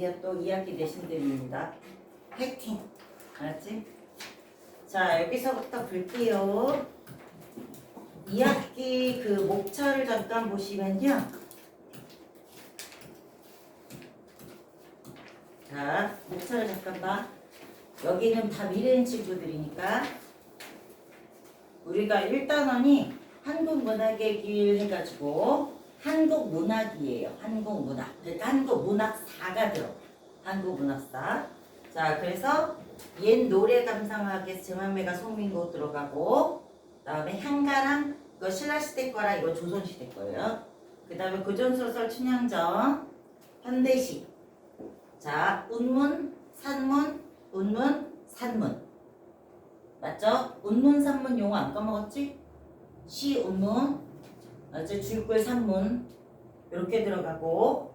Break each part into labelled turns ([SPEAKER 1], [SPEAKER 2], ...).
[SPEAKER 1] 드디어 또 2학기 내신들입니다. 화이팅! 알았지? 자, 여기서부터 볼게요. 2학기 그 목차를 잠깐 보시면요. 자, 목차를 잠깐 봐. 여기는 다 미래인 친구들이니까 우리가 1단원이 한국문학의 길 해가지고 한국문학이에요. 한국문학. 그러니까 한국문학사가 들어. 한국문학사. 자, 그래서 옛 노래 감상하게 제맘매가 송민고 들어가고, 그 다음에 향가랑 이거 신라시대 거랑 이거 조선시대 거예요. 그 다음에 고전소설 춘향전, 현대시. 자, 운문, 산문, 운문, 산문. 맞죠? 운문, 산문 용어 안 까먹었지? 시, 운문, 맞죠? 줄글, 산문. 이렇게 들어가고,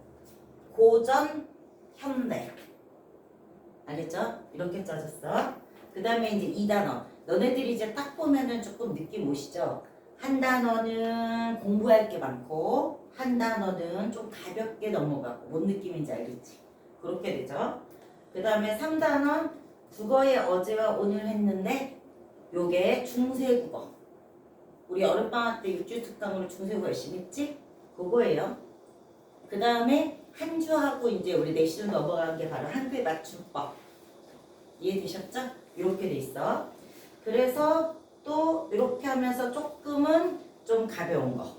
[SPEAKER 1] 고전, 현대. 알겠죠? 이렇게 짜졌어. 그 다음에 이제 2단원. 너네들이 이제 딱 보면은 조금 느낌 오시죠? 한 단원은 공부할 게 많고, 한 단원은 좀 가볍게 넘어가고, 뭔 느낌인지 알겠지? 그렇게 되죠? 그 다음에 3단원, 국어의 어제와 오늘 했는데, 요게 중세국어. 우리 여름방학 때 6주 특강으로 중세국어 열심히 했지? 그거예요. 그 다음에 한 주하고 이제 우리 내신으로 넘어가는 게 바로 한글 맞춤법. 이해되셨죠? 이렇게 돼 있어. 그래서 또 이렇게 하면서 조금은 좀 가벼운 거.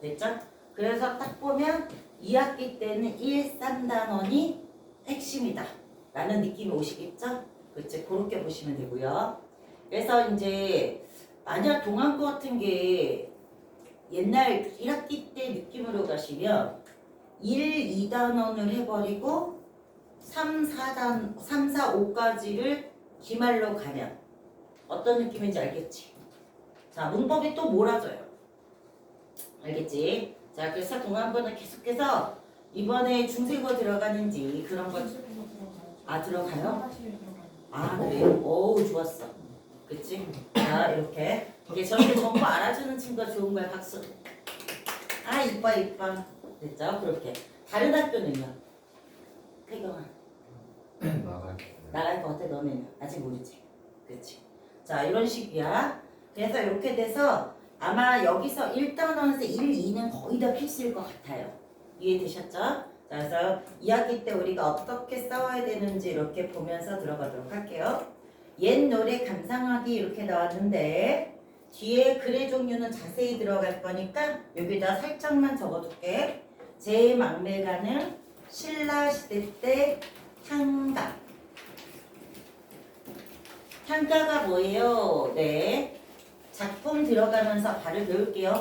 [SPEAKER 1] 됐죠? 그래서 딱 보면 2학기 때는 1, 3단원이 핵심이다. 라는 느낌이 오시겠죠? 그치? 그렇게 보시면 되고요. 그래서 이제 만약 동안고 같은 게 옛날 1학기 때 느낌으로 가시면 1, 2단원을 해버리고 3, 4, 5까지를 기말로 가면 어떤 느낌인지 알겠지? 자, 문법이 또 몰아줘요. 알겠지? 자, 그래서 동안고는 계속해서 이번에 중세국어 들어가는지 그런 거. 아, 들어가요? 아, 그래요? 오우, 좋았어. 그치? 자, 이렇게. 이게 저렇게 정보 알아주는 친구가 좋은 거야, 박수. 아, 이뻐. 됐죠? 그렇게. 다른 학교는요? 태경아. 나갈 것 같아, 너네는. 아직 모르지? 그치? 자, 이런 식이야. 그래서 이렇게 돼서 아마 여기서 1단원에서 1, 2는 거의 다 필수일 것 같아요. 이해되셨죠? 자, 그래서 2학기 때 우리가 어떻게 싸워야 되는지 이렇게 보면서 들어가도록 할게요. 옛 노래 감상하기 이렇게 나왔는데 뒤에 글의 종류는 자세히 들어갈 거니까 여기다 살짝만 적어둘게. 제 막매가는 신라시대 때 향가. 향가가 뭐예요? 네. 작품 들어가면서 바로 배울게요.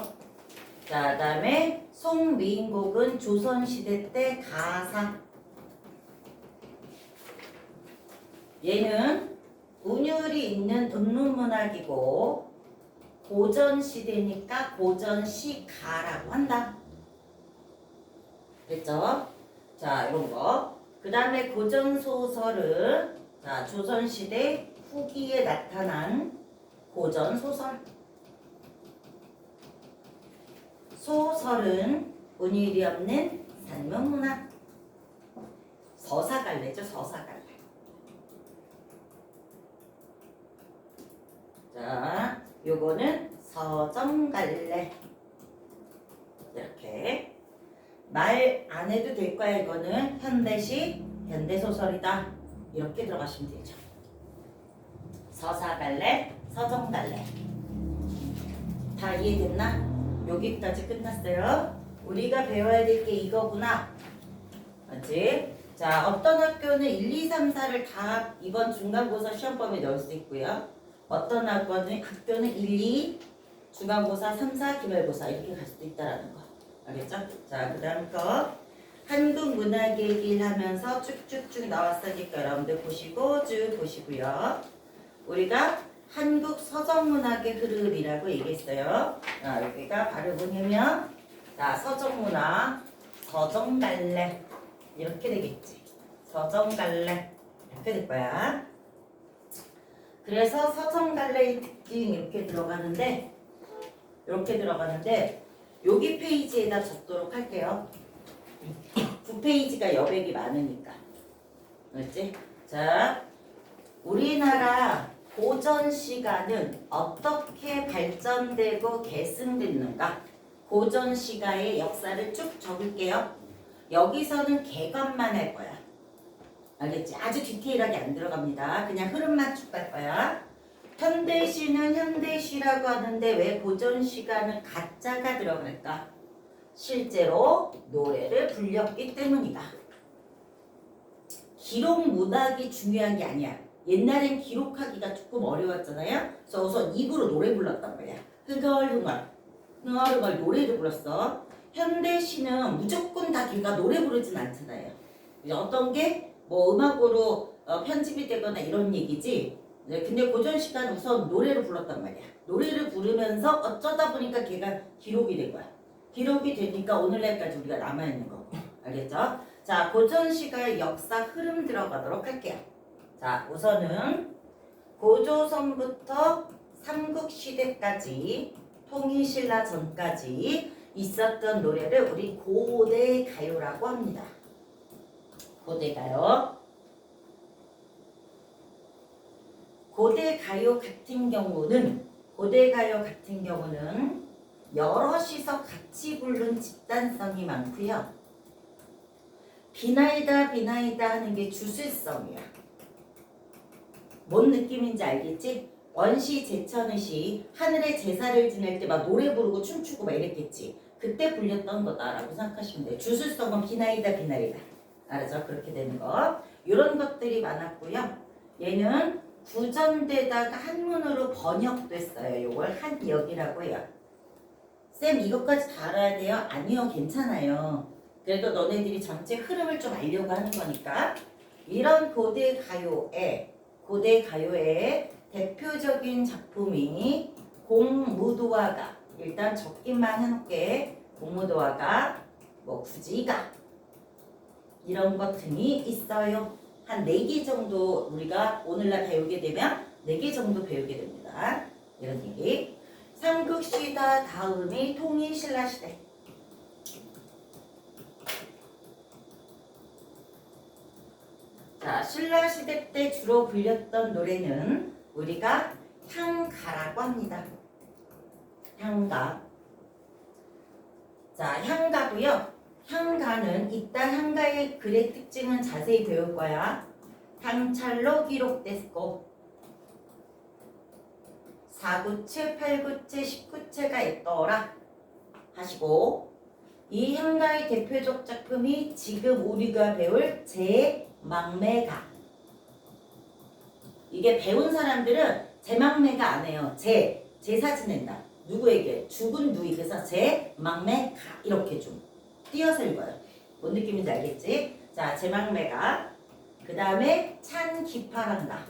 [SPEAKER 1] 자, 그 다음에 송미인곡은 조선시대 때 가사. 얘는 운율이 있는 운문문학이고 고전시대니까 고전시가라고 한다. 됐죠? 자, 이런 거. 그 다음에 고전소설은 자, 조선시대 후기에 나타난 고전소설. 소설은 운율이 없는 산문문학. 서사갈래죠, 서사갈래. 자, 요거는 서점갈래. 이렇게. 말 안 해도 될 거야, 이거는. 현대시, 현대소설이다. 이렇게 들어가시면 되죠. 서사갈래, 서점갈래. 다 이해됐나? 여기까지 끝났어요. 우리가 배워야 될 게 이거구나. 맞지? 자, 어떤 학교는 1, 2, 3, 4를 다 이번 중간고사 시험범위에 넣을 수 있고요. 어떤 학교는 1, 2, 중간고사, 3, 4, 기말고사 이렇게 갈 수도 있다라는 거. 알겠죠? 자, 그 다음 거. 한국문학의 길 하면서 쭉쭉쭉 나왔으니까 여러분들 보시고 쭉 보시고요. 우리가 한국 서정문학의 흐름이라고 얘기했어요. 자, 여기가 바로 뭐냐면 자, 서정문학, 서정갈래 이렇게 되겠지. 서정갈래 이렇게 될 거야. 그래서 서정갈래의 특징 이렇게 들어가는데 여기 페이지에다 적도록 할게요. 9페이지가 여백이 많으니까. 알지? 자, 우리나라 고전 시가는 어떻게 발전되고 계승됐는가? 고전 시가의 역사를 쭉 적을게요. 여기서는 개관만 할 거야. 알겠지? 아주 디테일하게 안 들어갑니다. 그냥 흐름만 쭉 갈 거야. 현대시는 현대시라고 하는데 왜 고전 시가는 가짜가 들어갈까? 실제로 노래를 불렸기 때문이다. 기록 문학이 중요한 게 아니야. 옛날엔 기록하기가 조금 어려웠잖아요. 그래서 우선 입으로 노래 불렀단 말이야. 흥얼흥얼 노래를 불렀어. 현대시는 무조건 다 걔가 노래 부르진 않잖아요. 어떤 게 뭐 음악으로 편집이 되거나 이런 얘기지. 근데 고전 시간 우선 노래를 불렀단 말이야. 노래를 부르면서 어쩌다 보니까 걔가 기록이 된 거야. 기록이 되니까 오늘날까지 우리가 남아있는 거고. 알겠죠? 자, 고전 시가의 역사 흐름 들어가도록 할게요. 자, 우선은 고조선부터 삼국시대까지 통일신라 전까지 있었던 노래를 우리 고대가요라고 합니다. 고대가요. 고대가요 같은 경우는 여럿이서 같이 부른 집단성이 많고요. 비나이다 하는 게 주술성이야. 뭔 느낌인지 알겠지? 원시 제천의시 하늘에 제사를 지낼 때 막 노래 부르고 춤추고 막 이랬겠지. 그때 불렸던 거다라고 생각하시면 돼요. 주술성은 비나이다. 알았죠? 그렇게 되는 거. 이런 것들이 많았고요. 얘는 구전되다가 한문으로 번역됐어요. 요걸 한역이라고 해요. 쌤 이것까지 다 알아야 돼요? 아니요, 괜찮아요. 그래도 너네들이 전체 흐름을 좀 알려고 하는 거니까. 이런 고대가요의 대표적인 작품이 공무도화가, 일단 적기만 해놓게. 공무도화가, 뭐 구지가 이런 것 등이 있어요. 한 4개 정도 우리가 오늘날 배우게 되면 4개 정도 배우게 됩니다. 이런 얘기. 삼국시대 다음이 통일신라시대. 자, 신라시대 때 주로 불렸던 노래는 우리가 향가라고 합니다. 향가. 자, 향가도요. 향가는 이따 향가의 글의 특징은 자세히 배울 거야. 향찰로 기록됐고 4구체, 8구체, 10구체가 있더라 하시고, 이 향가의 대표적 작품이 지금 우리가 배울 제망매가. 이게 배운 사람들은 제망매가 안 해요. 제사 지낸다. 누구에게? 죽은 누이. 그래서 제망매가 이렇게 좀 띄어서 읽어요. 뭔 느낌인지 알겠지? 자, 제망매가. 그 다음에 찬기파란다.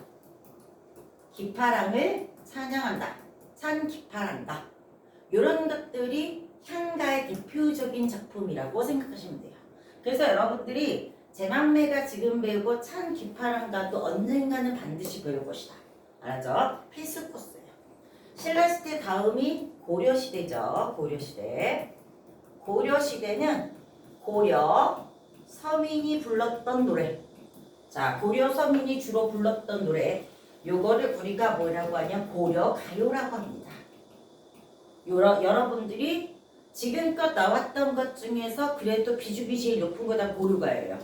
[SPEAKER 1] 기파랑을 찬양한다. 찬기파란다. 이런 것들이 향가의 대표적인 작품이라고 생각하시면 돼요. 그래서 여러분들이 제망매가 지금 배우고 찬기파랑가도 언젠가는 반드시 배울 것이다. 알았죠? 필수 코스예요. 신라시대 다음이 고려시대죠. 고려시대. 고려시대는 고려 서민이 불렀던 노래. 자, 고려 서민이 주로 불렀던 노래. 요거를 우리가 뭐라고 하냐? 고려가요라고 합니다. 여러분들이 지금껏 나왔던 것 중에서 그래도 비중이 제일 높은 거다 고려가요예요.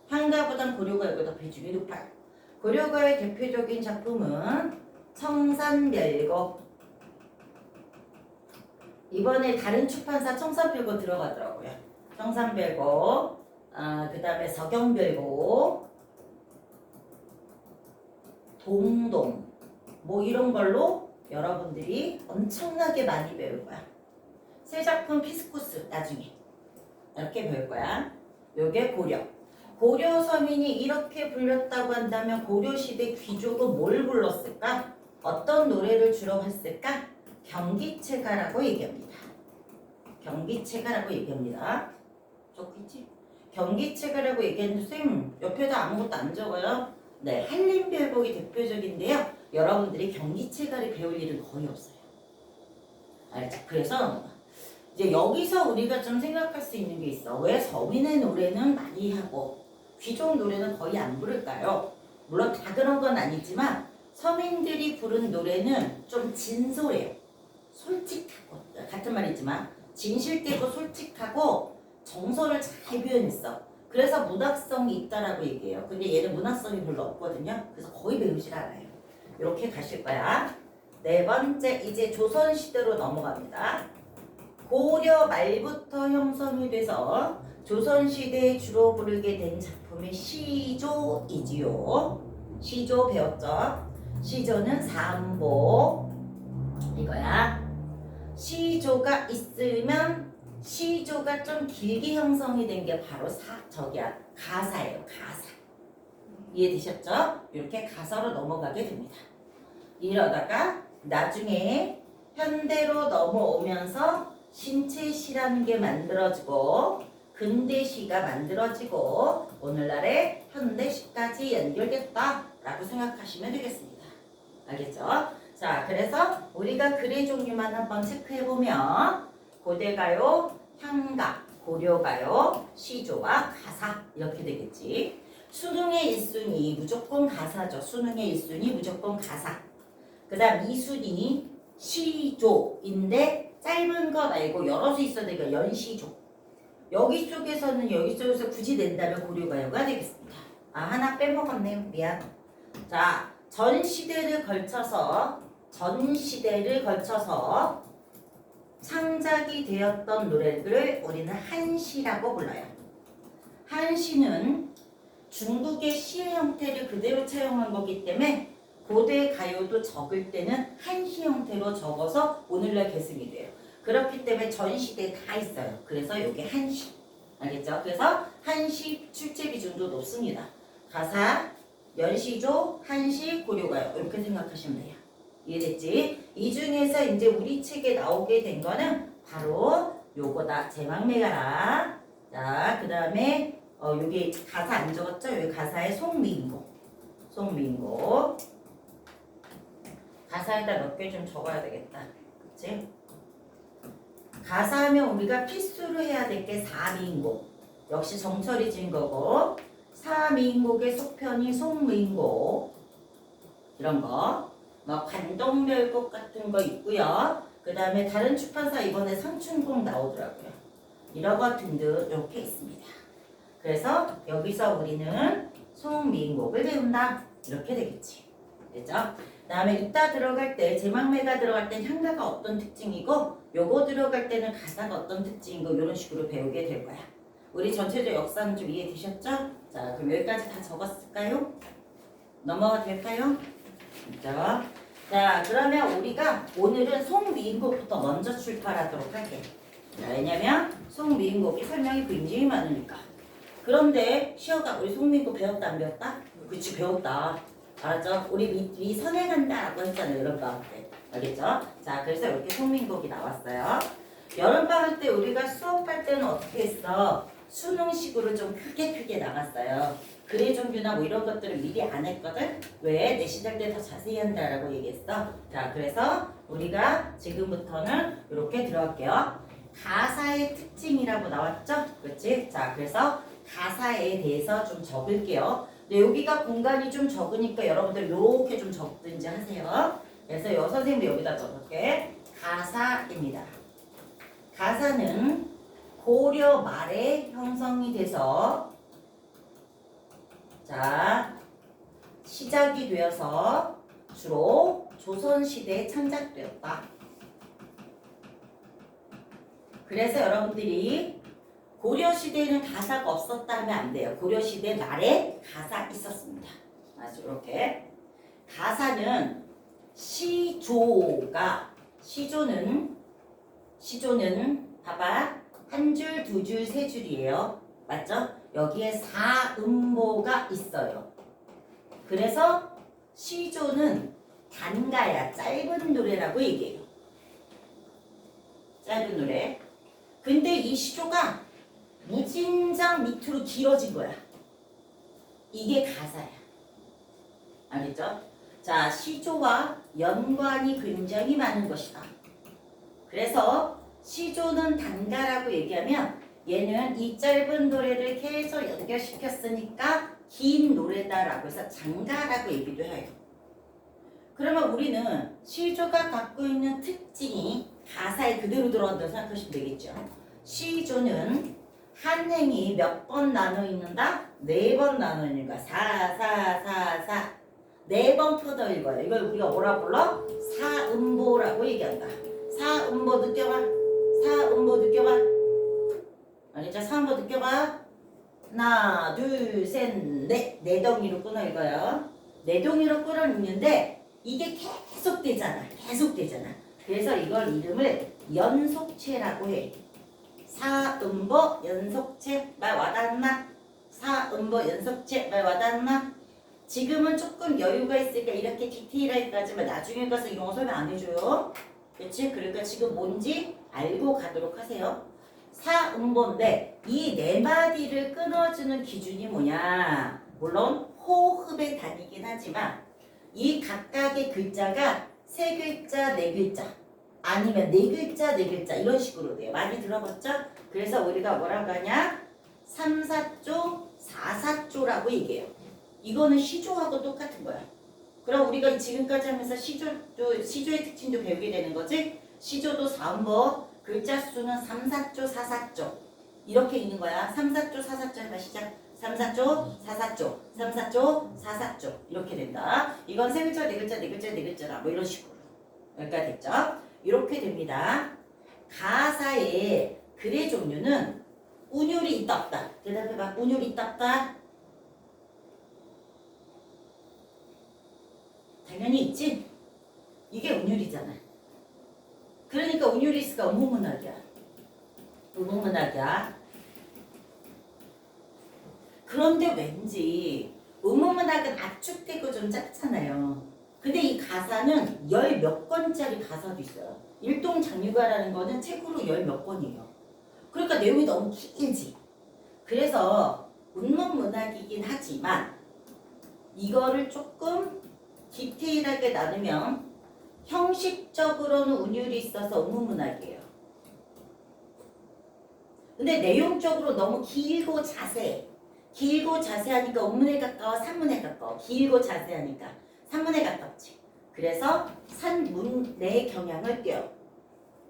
[SPEAKER 1] 향가보단 고려가요보다 비중이 높아요. 고려가요의 대표적인 작품은 청산별곡. 이번에 다른 출판사 청산별곡 들어가더라고요. 청산별곡, 그 다음에 서경별곡, 동동, 뭐 이런 걸로 여러분들이 엄청나게 많이 배울 거야. 새 작품 피스코스 나중에 이렇게 배울 거야. 요게 고려. 고려 서민이 이렇게 불렸다고 한다면 고려시대 귀족은 뭘 불렀을까? 어떤 노래를 주로 했을까? 경기체가라고 얘기합니다. 경기체가라고 얘기합니다. 적겠지? 경기체가라고 얘기했는데 쌤 옆에다 아무것도 안 적어요? 네, 한림별곡이 대표적인데요. 여러분들이 경기체가를 배울 일은 거의 없어요. 알죠? 그래서 이제 여기서 우리가 좀 생각할 수 있는 게 있어. 왜 서민의 노래는 많이 하고 귀족 노래는 거의 안 부를까요? 물론 다 그런 건 아니지만 서민들이 부른 노래는 좀 진솔해요. 솔직하고 같은 말이지만 진실되고 솔직하고 정서를 잘 표현했어. 그래서 문학성이 있다라고 얘기해요. 근데 얘는 문학성이 별로 없거든요. 그래서 거의 배우질 않아요. 이렇게 가실 거야. 네 번째 이제 조선시대로 넘어갑니다. 고려 말부터 형성이 돼서 조선시대에 주로 부르게 된 작품이 시조이지요. 시조 배웠죠? 시조는 삼보 이거야. 시조가 있으면 시조가 좀 길게 형성이 된 게 바로 가사예요. 가사. 이해되셨죠? 이렇게 가사로 넘어가게 됩니다. 이러다가 나중에 현대로 넘어오면서 신체시라는 게 만들어지고 근대시가 만들어지고 오늘날의 현대시까지 연결됐다라고 생각하시면 되겠습니다. 알겠죠? 자, 그래서 우리가 글의 종류만 한번 체크해보면 고대가요, 향가, 고려가요, 시조와 가사 이렇게 되겠지. 수능의 1순위 무조건 가사죠. 수능의 1순위 무조건 가사. 그 다음 2순위 시조인데 짧은 거 말고 여러 수 있어야 되니까 연시조. 여기 쪽에서 굳이 낸다면 고려가요가 되겠습니다. 아, 하나 빼먹었네요. 미안. 자, 전 시대를 걸쳐서 창작이 되었던 노래들을 우리는 한시라고 불러요. 한시는 중국의 시의 형태를 그대로 차용한 거기 때문에 고대 가요도 적을 때는 한시 형태로 적어서 오늘날 계승이 돼요. 그렇기 때문에 전 시대에 다 있어요. 그래서 이게 한시. 알겠죠? 그래서 한시 출제 비중도 높습니다. 가사, 연시조, 한시, 고려가요. 이렇게 생각하시면 돼요. 이해됐지? 이 중에서 이제 우리 책에 나오게 된 거는 바로 요거다. 제망매가라. 자, 그 다음에 여기 가사 안 적었죠? 여기 가사에 송미인곡. 가사에다 몇 개 좀 적어야 되겠다. 그치? 가사하면 우리가 필수로 해야 될 게 사미인곡. 역시 정철이 지은 거고 사미인곡의 속편이 송미인곡. 이런 거. 뭐 관동별곡 같은 거 있고요. 그 다음에 다른 출판사 이번에 상춘곡 나오더라고요. 이런 거 등등 이렇게 있습니다. 그래서 여기서 우리는 송미인곡을 배운다. 이렇게 되겠지. 됐죠? 그 다음에 이따 들어갈 때 제망매가 들어갈 땐 향가가 어떤 특징이고 요거 들어갈 때는 가사가 어떤 특징이고 이런 식으로 배우게 될 거야. 우리 전체적 역사는 좀 이해되셨죠? 자, 그럼 여기까지 다 적었을까요? 넘어가 될까요? 그죠? 자, 그러면 우리가 오늘은 송미인곡부터 먼저 출발하도록 할게. 자, 왜냐면 송미인곡이 설명이 굉장히 많으니까. 그런데 시어가 우리 송미인곡 배웠다 안 배웠다? 그치, 배웠다. 알았죠? 우리 미 선행한다라고 했잖아요. 여름방학 때. 알겠죠? 자, 그래서 이렇게 송민곡이 나왔어요. 여름방학 때 우리가 수업할 때는 어떻게 했어? 수능식으로 좀 크게 나갔어요. 글의 종류나 뭐 이런 것들을 미리 안 했거든? 왜? 내 시작 때 더 자세히 한다라고 얘기했어. 자, 그래서 우리가 지금부터는 이렇게 들어갈게요. 가사의 특징이라고 나왔죠? 그렇지? 자, 그래서 가사에 대해서 좀 적을게요. 네, 여기가 공간이 좀 적으니까 여러분들 이렇게 좀 적든지 하세요. 그래서 선생님도 여기다 적을게. 가사입니다. 가사는 고려 말에 형성이 돼서 자 시작이 되어서 주로 조선시대에 창작되었다. 그래서 여러분들이 고려시대에는 가사가 없었다 하면 안 돼요. 고려시대 말에 가사 있었습니다. 아주 이렇게. 가사는 시조는 봐봐. 한 줄, 두 줄, 세 줄이에요. 맞죠? 여기에 사음보가 있어요. 그래서 시조는 단가야. 짧은 노래라고 얘기해요. 짧은 노래. 근데 이 시조가 무진장 밑으로 길어진 거야. 이게 가사야. 알겠죠? 자, 시조와 연관이 굉장히 많은 것이다. 그래서 시조는 단가라고 얘기하면 얘는 이 짧은 노래를 계속 연결시켰으니까 긴 노래다라고 해서 장가라고 얘기도 해요. 그러면 우리는 시조가 갖고 있는 특징이 가사에 그대로 들어간다고 생각하시면 되겠죠. 시조는 한 행이 몇 번 나눠 있는다? 4번 나눠 있는 거야. 4. 4번 퍼져 읽어요. 이걸 우리가 뭐라 불러? 사음보라고 얘기한다. 사음보 느껴봐. 사음보 느껴봐. 알겠죠? 사음보 느껴봐. 하나, 둘, 셋, 넷. 4덩이로 끊어 읽어요. 4덩이로 끊어 읽는데 이게 계속되잖아. 계속되잖아. 그래서 이걸 이름을 연속체라고 해. 사음보 연속체 말 와닿나? 사음보 연속체 말 와닿나? 지금은 조금 여유가 있으니까 이렇게 디테일하게까지만 나중에 가서 이런 거 설명 안 해줘요. 그렇지? 그러니까 지금 뭔지 알고 가도록 하세요. 사음보인데 이 4마디를 끊어주는 기준이 뭐냐? 물론 호흡의 단위이긴 하지만 이 각각의 글자가 3글자, 4글자 아니면 4글자, 4글자 이런 식으로 돼요. 많이 들어봤죠? 그래서 우리가 뭐라고 하냐? 3, 4조, 4, 4조라고 얘기해요. 이거는 시조하고 똑같은 거야. 그럼 우리가 지금까지 하면서 시조의 특징도 배우게 되는 거지? 시조도 4음보, 글자 수는 3, 4조, 4, 4조 이렇게 있는 거야. 3, 4조, 4, 4조 해봐 시작. 3, 4조, 4, 4조, 3, 4조, 4, 4조 이렇게 된다. 이건 3글자, 4글자, 4글자, 4글자라 뭐 이런 식으로. 여기까지 됐죠? 이렇게 됩니다. 가사의 글의 종류는 운율이 있다 없다. 대답해봐. 운율이 있다 없다. 당연히 있지. 이게 운율이잖아. 그러니까 운율이 있으니까 음모문학이야. 음모문학이야. 그런데 왠지 음모문학은 압축되고 좀 짧잖아요. 근데 이 가사는 10몇 권짜리 가사도 있어요. 일동장류가라는 거는 책으로 10몇 권이에요. 그러니까 내용이 너무 길지. 그래서 운문문학이긴 하지만 이거를 조금 디테일하게 나누면 형식적으로는 운율이 있어서 운문문학이에요. 근데 내용적으로 너무 길고 자세해. 길고 자세하니까 운문에 가까워, 산문에 가까워. 길고 자세하니까 산문에 가깝지. 그래서 산문의 경향을 띄어.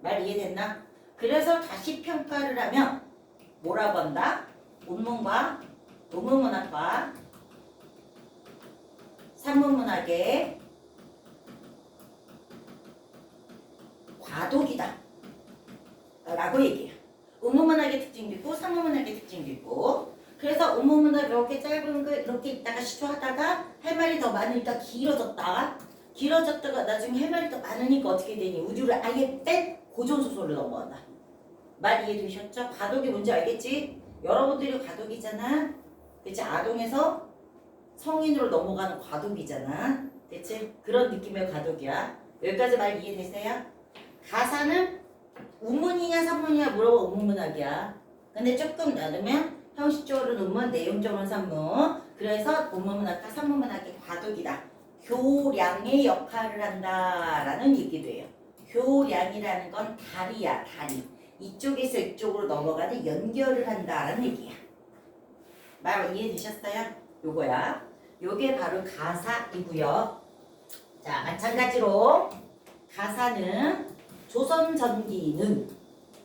[SPEAKER 1] 말 이해됐나? 그래서 다시 평가를 하면 뭐라고 한다? 운문과 운문문학과 산문문학의 과도기다 라고 얘기해요. 운문문학의 특징도 있고 산문문학의 특징도 있고. 그래서 운문문학 이렇게 짧은 거 이렇게 있다가 시초하다가 할 말이 더 많으니까 길어졌다가 나중에 할 말이 더 많으니까 어떻게 되니? 우주를 아예 뺀 고전소설로 넘어간다. 말 이해되셨죠? 과도기 뭔지 알겠지? 여러분들이 과도기잖아. 그치? 아동에서 성인으로 넘어가는 과도기잖아. 대체 그런 느낌의 과도기야. 여기까지 말 이해되세요? 가사는 운문이냐 산문이냐 물어보면 운문문학이야. 근데 조금 나누면 형식적으로는 운문, 내용적으로는 산문. 그래서 운문문학과 산문문학의 과도기다. 교량의 역할을 한다라는 얘기도 해요. 교량이라는 건 다리야, 다리. 이쪽에서 이쪽으로 넘어가는 연결을 한다라는 얘기야. 말 이해되셨어요? 요거야. 요게 바로 가사이고요. 자, 마찬가지로 가사는 조선 전기는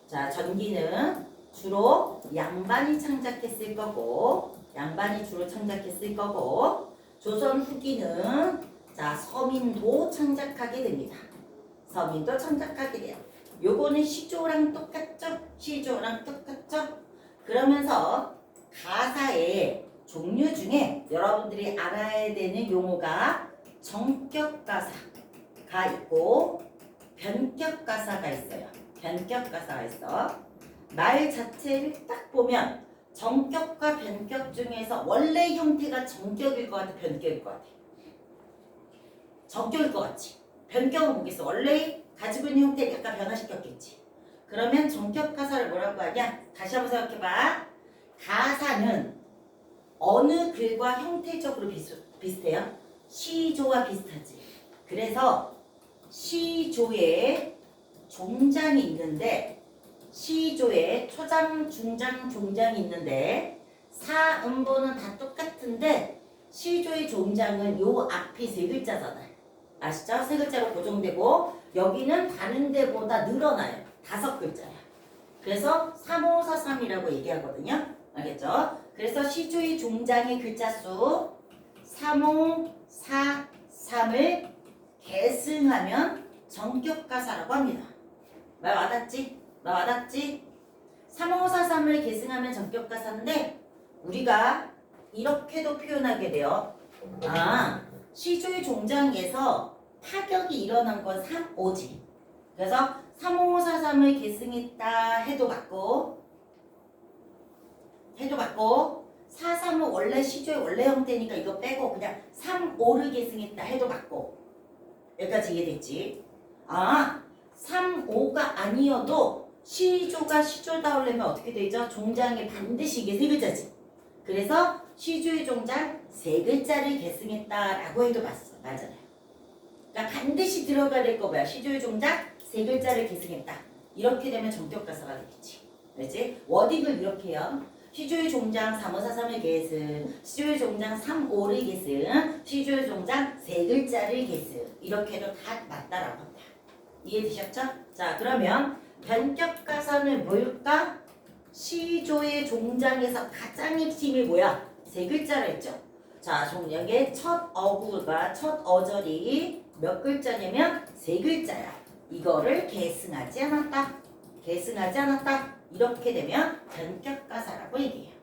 [SPEAKER 1] 자, 전기는 주로 양반이 창작했을 거고 양반이 주로 창작했을 거고 조선 후기는 자, 서민도 창작하게 됩니다. 서민도 창작하게 돼요. 요거는 시조랑 똑같죠? 시조랑 똑같죠? 그러면서 가사의 종류 중에 여러분들이 알아야 되는 용어가 정격가사가 있고 변격가사가 있어요. 변격가사가 있어. 말 자체를 딱 보면 정격과 변격 중에서 원래 형태가 정격일 것 같아, 변격일 것 같아. 정격일 것 같지. 변격은 뭐겠어? 원래 가지고 있는 형태를 약간 변화시켰겠지. 그러면 정격가사를 뭐라고 하냐? 다시 한번 생각해봐. 가사는 어느 글과 형태적으로 비슷해요? 시조와 비슷하지. 그래서 시조에 종장이 있는데 시조에 초장, 중장, 종장이 있는데 사음보는 다 똑같은데 시조의 종장은 요 앞이 세 글자잖아요. 아시죠? 세 글자로 고정되고 여기는 다른 데보다 늘어나요. 5글자야. 그래서 3543이라고 얘기하거든요. 알겠죠? 그래서 시조의 종장의 글자 수 3543을 계승하면 정격가사라고 합니다. 말 와닿지? 말 와닿지? 3543을 계승하면 정격가사인데 우리가 이렇게도 표현하게 돼요. 시조의 종장에서 파격이 일어난 건 3, 5지. 그래서 3543을 계승했다 해도 맞고 43은 원래 시조의 원래 형태니까 이거 빼고 그냥 3, 5를 계승했다 해도 맞고 여기까지 이해됐지? 3, 5가 아니어도 시조가 시조다우려면 어떻게 되죠? 종장에 반드시 이게 세 글자지. 그래서 시조의 종장 세 글자를 계승했다라고 해도 맞아요. 그러니까 반드시 들어가야 될 거 뭐야? 시조의 종장 세 글자를 계승했다. 이렇게 되면 정격가사가 되겠지. 알지? 워딩을 이렇게 해요. 시조의 종장 3543을 계승, 시조의 종장 35를 계승, 시조의 종장 세 글자를 계승. 이렇게 해도 다 맞다라고 합니다. 이해되셨죠? 자, 그러면 변격가사는 뭘까? 시조의 종장에서 가장 핵심이 뭐야? 세 글자라 했죠. 자, 여기에 첫 어구가 첫 어절이 몇 글자냐면 세 글자야. 이거를 계승하지 않았다. 이렇게 되면 변격가사라고 얘기해요.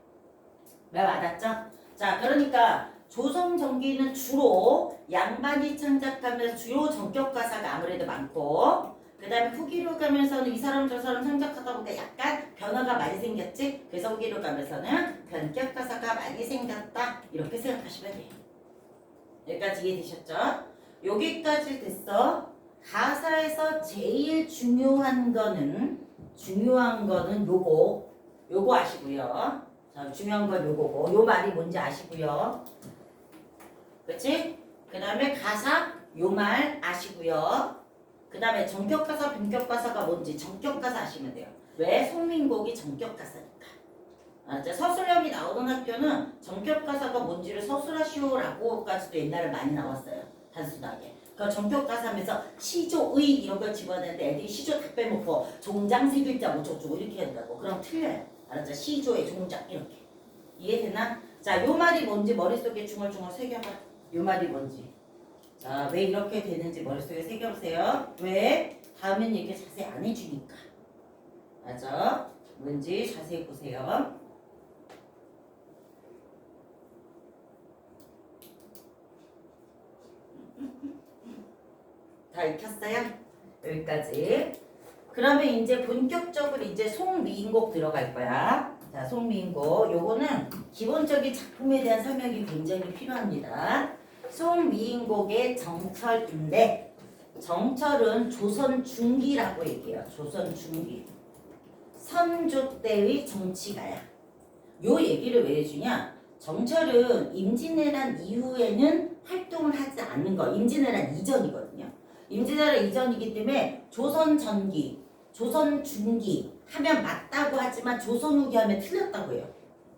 [SPEAKER 1] 왜 와닿죠? 자, 그러니까 조선전기는 주로 양반이 창작하면서 주로 정격가사가 아무래도 많고 그 다음에 후기로 가면서는 이 사람 저 사람 창작하다 보니까 약간 변화가 많이 생겼지? 그래서 후기로 가면서는 변격가사가 많이 생겼다 이렇게 생각하시면 돼요. 여기까지 이해되셨죠? 여기까지 됐어. 가사에서 제일 중요한 거는 요거 아시고요. 자, 중요한 건 요거고 요 말이 뭔지 아시고요. 그치? 그 다음에 가사 요 말 아시고요. 그 다음에 정격가사, 변격가사가 뭔지 정격가사 아시면 돼요. 왜? 송민곡이 정격가사니까. 서술형이 나오던 학교는 정격가사가 뭔지를 서술하시오라고까지도 옛날에 많이 나왔어요. 단순하게. 그 정격가사하면서 시조의 이런 걸 집어내는데 애들이 시조 다 빼놓고 종장 세 글자 뭐 저쩌고 이렇게 한다고. 그럼 틀려요. 알았죠? 시조의 종장 이렇게. 이해되나? 자, 요 말이 뭔지 머릿속에 중얼중얼 새겨봐. 요 말이 뭔지. 자, 왜 이렇게 되는지 머릿속에 새겨보세요. 왜? 다음엔 이렇게 자세히 안 해주니까. 맞아? 뭔지 자세히 보세요. 다 익혔어요? 여기까지. 그러면 이제 본격적으로 이제 송미인곡 들어갈 거야. 자, 송미인곡. 요거는 기본적인 작품에 대한 설명이 굉장히 필요합니다. 송미인곡의 정철인데 정철은 조선 중기라고 얘기해요. 조선 중기. 선조 때의 정치가야. 요 얘기를 왜 해주냐? 정철은 임진왜란 이후에는 활동을 하지 않는 거. 임진왜란 이전이거든요. 임진왜란 이전이기 때문에 조선 전기, 조선 중기 하면 맞다고 하지만 조선 후기 하면 틀렸다고 해요.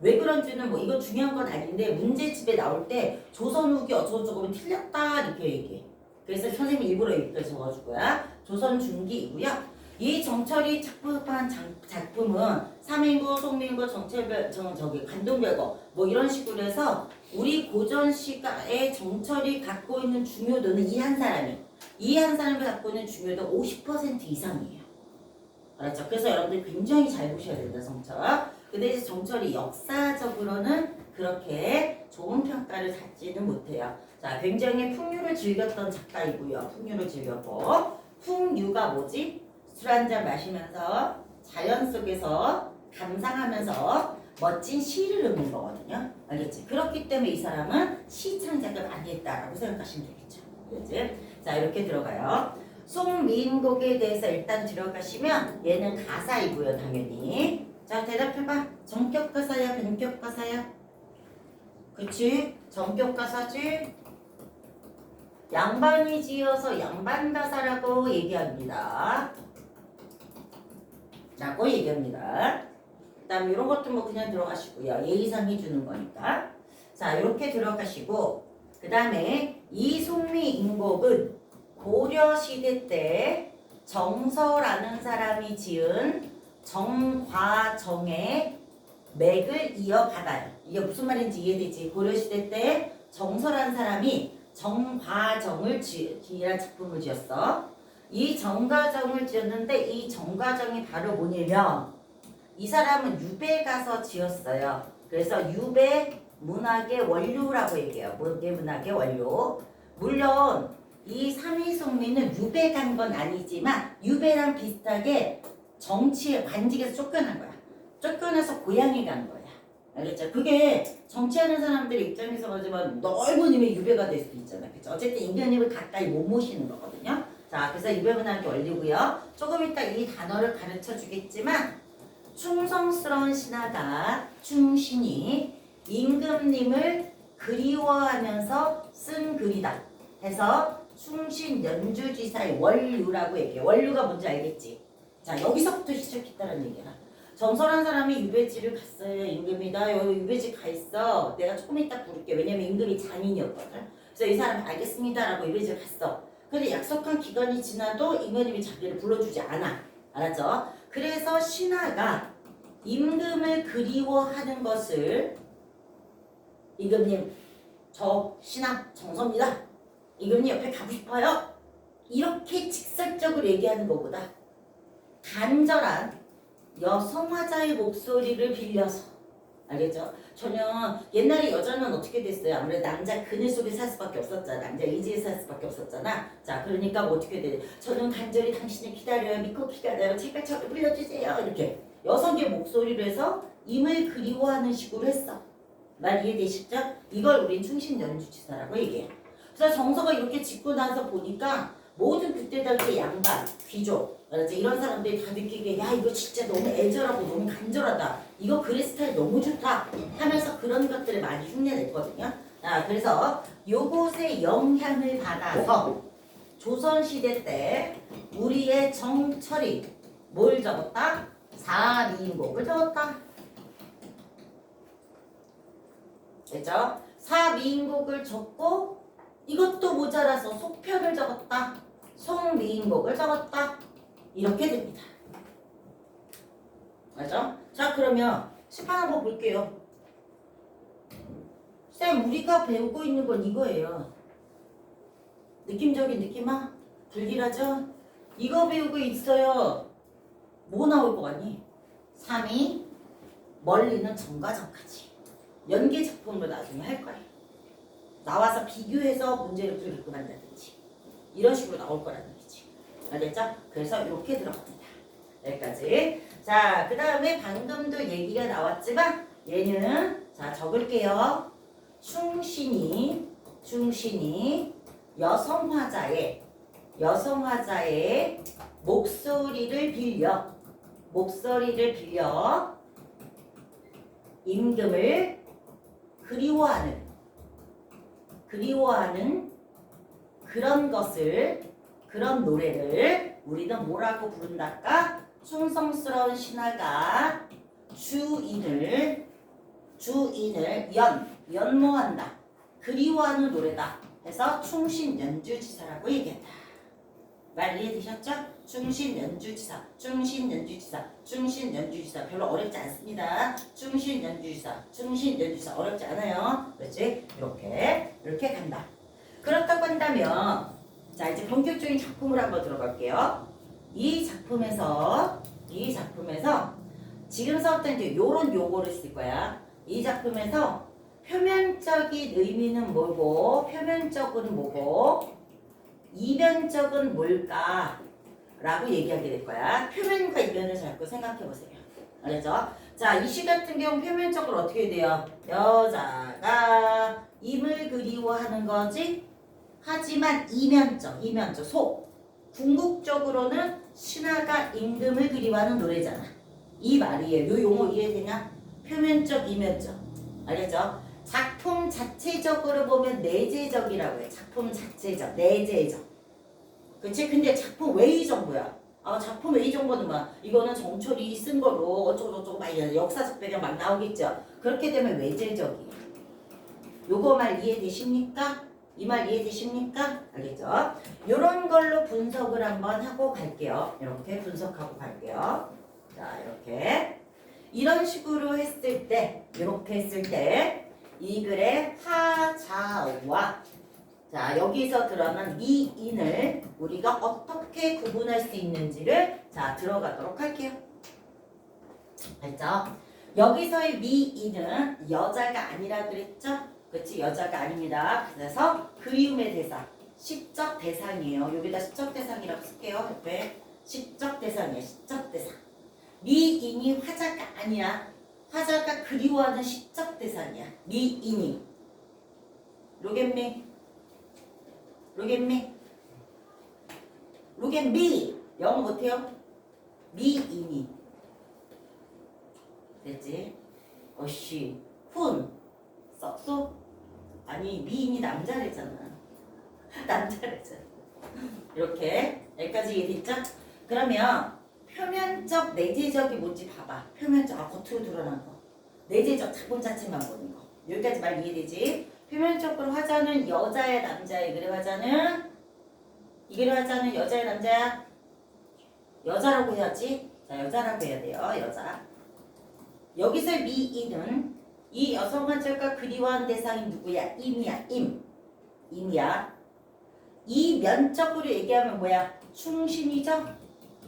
[SPEAKER 1] 왜 그런지는 뭐 이건 중요한 건 아닌데 문제집에 나올 때 조선 후기 어쩌고저쩌고 틀렸다 이렇게 얘기해. 그래서 선생님이 일부러 이렇게 적어주고요. 조선 중기이고요. 이 정철이 작품한 작품은 삼인구, 송민구, 정철별, 관동별거 뭐 이런 식으로 해서 우리 고전 시가의 정철이 갖고 있는 중요도는 이 한 사람이 갖고 있는 중요도 50% 이상이에요. 알았죠? 그래서 여러분들 굉장히 잘 보셔야 된다, 정철. 근데 이제 정철이 역사적으로는 그렇게 좋은 평가를 받지는 못해요. 자, 굉장히 풍류를 즐겼던 작가이고요. 풍류를 즐겼고 풍류가 뭐지? 술 한잔 마시면서 자연 속에서 감상하면서 멋진 시를 읽는 거거든요. 알겠지? 그렇기 때문에 이 사람은 시 창작을 많이 했다라고 생각하시면 되겠죠. 알겠지? 자, 이렇게 들어가요. 송민곡에 대해서 일단 들어가시면 얘는 가사이고요, 당연히. 자, 대답해봐. 정격가사야, 변격가사야? 그치? 정격가사지? 양반이 지어서 양반가사라고 얘기합니다. 라고 얘기합니다. 그 다음에 이런 것도 뭐 그냥 들어가시고요. 예의상이 주는 거니까. 자, 이렇게 들어가시고, 그 다음에 이송미 인곡은 고려시대 때 정서라는 사람이 지은 정과정의 맥을 이어받아요. 이게 무슨 말인지 이해되지? 고려시대 때 정서라는 사람이 정과정을 지은 작품을 지었어. 이 정과정을 지었는데 이 정과정이 바로 뭐냐면 이 사람은 유배 가서 지었어요. 그래서 유배 문학의 원류라고 얘기해요. 문학의 원류. 물론 이 삼위송미는 유배 간 건 아니지만 유배랑 비슷하게 정치에 관직에서 쫓겨난 거야. 쫓겨나서 고향에 간 거야. 알겠죠? 그게 정치하는 사람들 입장에서 보지만 넓은 힘의 유배가 될 수도 있잖아. 그렇죠? 어쨌든 임금님을 가까이 못 모시는 거거든요. 자, 그래서 유배문학이 원리고요. 조금 이따 이 단어를 가르쳐 주겠지만 충성스러운 신하가 충신이 임금님을 그리워하면서 쓴 글이다 해서 충신연주지사의 원류라고 얘기해. 원류가 뭔지 알겠지? 자, 여기서부터 시작했다는 얘기야. 정설한 사람이 유배지를 갔어요. 임금이다. 여기 유배지 가 있어. 내가 조금 이따 부를게. 왜냐면 임금이 장인이었거든. 그래서 이 사람이 알겠습니다라고 유배지를 갔어. 근데 약속한 기간이 지나도 임금님이 자기를 불러주지 않아. 알았죠? 그래서 신하가 임금을 그리워하는 것을 임금님 저 신하 정서입니다. 임금님 옆에 가고 싶어요. 이렇게 직설적으로 얘기하는 것보다 간절한 여성화자의 목소리를 빌려서 알겠죠? 전혀 옛날에 여자는 어떻게 됐어요? 아무래도 남자 그늘 속에 살 수밖에 없었잖아. 남자 의지에 살 수밖에 없었잖아. 자, 그러니까 뭐 어떻게 돼? 저는 간절히 당신을 기다려요. 믿고 기다려요. 제발 저를 불러주세요. 이렇게 여성의 목소리로 해서 임을 그리워하는 식으로 했어. 말 이해되시죠? 이걸 우린 충신연주지사라고 얘기해요. 그래서 정서가 이렇게 짓고 나서 보니까 모든 그때 당시 양반, 귀족, 이런 사람들이 다 느끼게 야 이거 진짜 너무 애절하고 너무 간절하다. 이거 글의 스타일 너무 좋다 하면서 그런 것들을 많이 흉내냈거든요. 그래서 요것의 영향을 받아서 조선시대 때 우리의 정철이 뭘 적었다? 사미인곡을 적었다. 됐죠? 사미인곡을 적고 이것도 모자라서 속편을 적었다. 송미인곡을 적었다. 이렇게 됩니다. 맞죠? 자, 그러면 시판 한번 볼게요. 쌤, 우리가 배우고 있는 건 이거예요. 느낌적인 느낌아? 불길하죠? 이거 배우고 있어요. 뭐 나올 것 같니? 3위, 멀리는 정과정까지. 연계 작품을 나중에 할 거예요. 나와서 비교해서 문제를 풀게끔 한다든지 이런 식으로 나올 거라는 얘기지. 알겠죠? 그래서 이렇게 들어갑니다. 여기까지. 자, 그 다음에 방금도 얘기가 나왔지만 얘는 자 적을게요. 충신이 여성화자의 목소리를 빌려 임금을 그리워하는 그런 노래를 우리는 뭐라고 부른달까? 충성스러운 신하가 주인을 연모한다. 그리워하는 노래다. 해서 충신연주지사라고 얘기한다. 말 이해되셨죠? 충신연주지사 별로 어렵지 않습니다. 충신연주지사 어렵지 않아요. 그렇지? 이렇게 간다. 그렇다고 한다면 자 이제 본격적인 작품을 한번 들어갈게요. 이 작품에서 지금서부터 이제 요런 요거를 쓸 거야. 이 작품에서 표면적인 의미는 뭐고 표면적은 뭐고 이면적은 뭘까? 라고 얘기하게 될 거야. 표면과 이면을 자꾸 생각해 보세요. 알겠죠? 자, 이 시 같은 경우 표면적으로 어떻게 돼요? 여자가 임을 그리워하는 거지? 하지만 이면적, 속. 궁극적으로는 신하가 임금을 그리워하는 노래잖아. 이 말이에요. 요 용어 이해되냐? 표면적, 이면적. 알겠죠? 작품 자체적으로 보면 내재적이라고 해. 작품 자체적, 내재적. 그치? 근데 작품 외의적 뭐야? 작품 A 정보는 뭐야? 이거는 정철이 쓴 거로 어쩌고저쩌고 막 역사적 배경 막 나오겠죠. 그렇게 되면 외제적이에요. 요거 말 이해되십니까? 이 말 이해되십니까? 알겠죠? 요런 걸로 분석을 한번 하고 갈게요. 이렇게 분석하고 갈게요. 자, 이렇게. 이런 식으로 했을 때, 이렇게 했을 때, 이 글의 하자와 자, 여기서 드러난 미인을 우리가 어떻게 구분할 수 있는지를 자, 들어가도록 할게요. 알죠? 여기서의 미인은 여자가 아니라 그랬죠? 그렇지? 여자가 아닙니다. 그래서 그리움의 대상, 시적 대상이에요. 여기다 시적 대상이라고 쓸게요. 옆에 시적 대상이에요. 시적 대상. 미인이 화자가 아니야. 화자가 그리워하는 시적 대상이야. 미인이. 로겟미. 로겟미. 로겟미. 영어 못해요? 미인이. 됐지? 어씨. 훈. 썩소? 아니 미인이 남자래잖아. 남자래잖아. 이렇게 여기까지 이해됐죠? 그러면 표면적 내재적이 뭔지 봐봐. 표면적 겉으로 드러난 거. 내재적 자본 자체만 보는 거. 여기까지 말 이해되지? 표면적으로 화자는 여자야 남자야. 이 글의 화자는 이 글의 화자는 여자야 남자야? 여자라고 해야지. 자, 여자라고 해야 돼요. 여자. 여기서 미인은 이 여성 화자가 그리워한 대상이 누구야? 임이야. 임이야. 이 면적으로 얘기하면 뭐야? 충신이죠?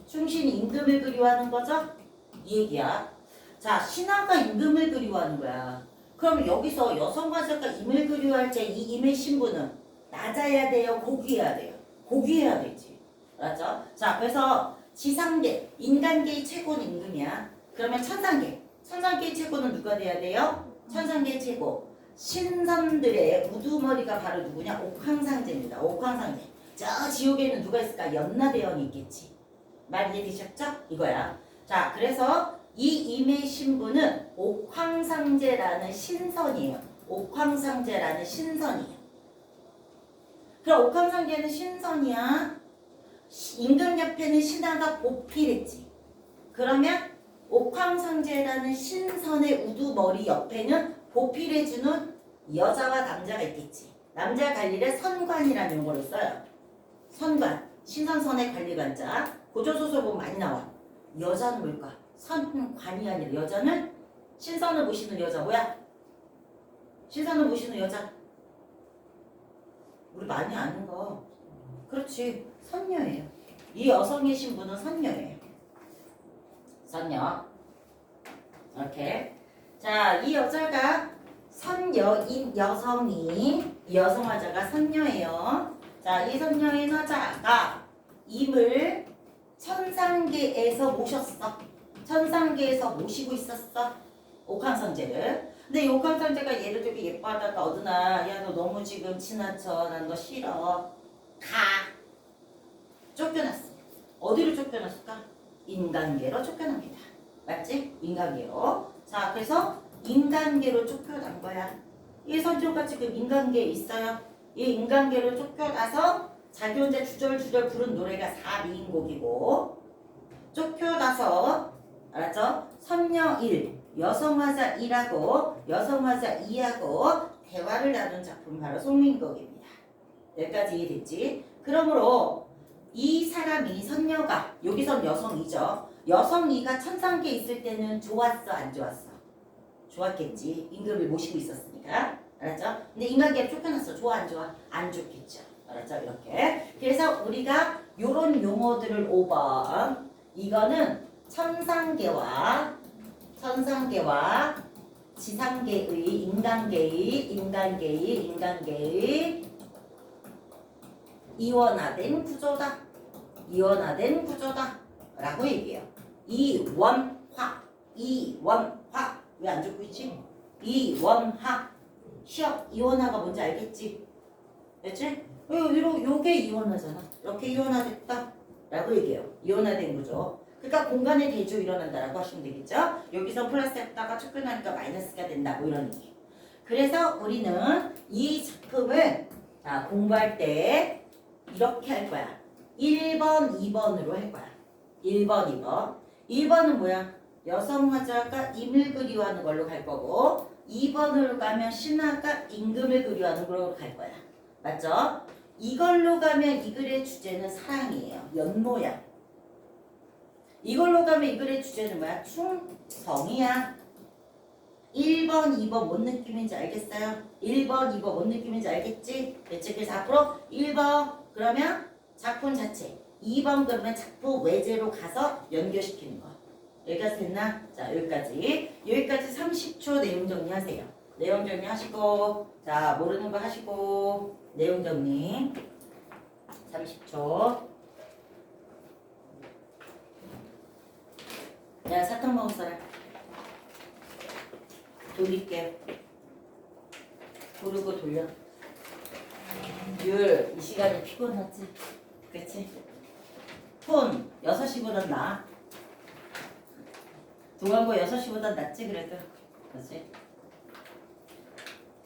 [SPEAKER 1] 충신이 임금을 그리워하는 거죠? 이 얘기야. 자, 신하가 임금을 그리워하는 거야. 그럼 여기서 여성 화자가 임을 그리워할 때 이 임의 신분은 낮아야 돼요? 고귀해야 돼요? 고귀해야 되지. 알았죠? 자, 그래서 지상계, 인간계의 최고는 임금이야. 그러면 천상계의 최고는 누가 돼야 돼요? 천상계의 최고. 신선들의 우두머리가 바로 누구냐? 옥황상제입니다. 옥황상제. 저 지옥에는 누가 있을까? 연나대왕이 있겠지. 말 이해되셨죠? 이거야. 자, 그래서 이 임의 신분은 옥황상제라는 신선이에요. 옥황상제라는 신선이에요. 그럼 옥황상제는 신선이야. 임금 옆에는 신하가 보필했지. 그러면 옥황상제라는 신선의 우두머리 옆에는 보필해주는 여자와 남자가 있겠지. 남자 관리를 선관이라는 용어를 써요. 선관. 신선선의 관리관자. 고조소설 보면 많이 나와. 여자는 뭘까? 선관이 아니라 여자는 신선을 모시는 여자. 뭐야? 신선을 모시는 여자. 우리 많이 아는 거. 그렇지. 선녀예요. 이 여성의 신분은 선녀예요. 선녀. 이렇게. 자, 이 여자가 선녀인 여성이 이 여성 화자가 선녀예요. 자, 이 선녀인 화자가 임을 천상계에서 모셨어. 천상계에서 모시고 있었어. 옥황상제를. 근데 이 옥황상제가 얘를 되게 예뻐하다가 어느 날 야, 너 너무 지금 지나쳐. 난 너 싫어. 가. 쫓겨났어. 어디로 쫓겨났을까? 인간계로 쫓겨납니다. 맞지? 인간계로. 자, 그래서 인간계로 쫓겨난 거야. 이 선조가 지금 인간계에 있어요. 이 인간계로 쫓겨나서 자기 혼자 주절주절 부른 노래가 4미인곡이고 쫓겨나서 알았죠? 선녀 1, 여성화자 1하고 여성화자 2하고 대화를 나눈 작품 바로 송민곡입니다. 여기까지 이해됐지? 그러므로 이 사람이 선녀가 여기선 여성이죠. 여성 2가 천상계에 있을 때는 좋았어 안 좋았어? 좋았겠지. 임금을 모시고 있었으니까. 알았죠? 근데 인간계로 쫓겨났어. 좋아 안 좋아? 안 좋겠죠. 알았죠? 이렇게. 그래서 우리가 요런 용어들을 5번 이거는 천상계와 지상계의 인간계의 이원화된 구조다. 이원화된 구조다. 라고 얘기해요. 이원화. 왜 안 적고 있지? 이원화. 시험 이원화가 뭔지 알겠지? 됐지? 요게 이원화잖아. 이렇게 이원화됐다. 라고 얘기해요. 이원화된 구조. 그러니까 공간의 대조 일어난다라고 하시면 되겠죠? 여기서 플러스 했다가 쫓겨나니까 마이너스가 된다. 뭐 이런 얘기. 그래서 우리는 이 작품을 공부할 때 이렇게 할 거야. 1번, 2번으로 할 거야. 1번, 2번. 1번은 뭐야? 여성 화자가 임을 그리워하는 걸로 갈 거고 2번으로 가면 신하가 임금을 그리워하는 걸로 갈 거야. 맞죠? 이걸로 가면 이 글의 주제는 사랑이에요. 연모야. 이걸로 가면 이 글의 주제는 뭐야? 충성이야. 1번, 2번 뭔 느낌인지 알겠어요? 1번, 2번 뭔 느낌인지 알겠지? 그치? 그래서 앞으로 1번 그러면 작품 자체 2번 그러면 작품 외제로 가서 연결시키는 거. 여기까지 됐나? 자 여기까지 30초 내용 정리하세요. 내용 정리하시고 자 모르는 거 하시고 내용 정리 30초. 야 사탕 먹을 사람 돌릴게. 고르고 돌려. 율, 이 시간이 피곤하지? 그치? 폰, 6시보단 나아. 동안고 6시보단 낫지 그래도. 그치?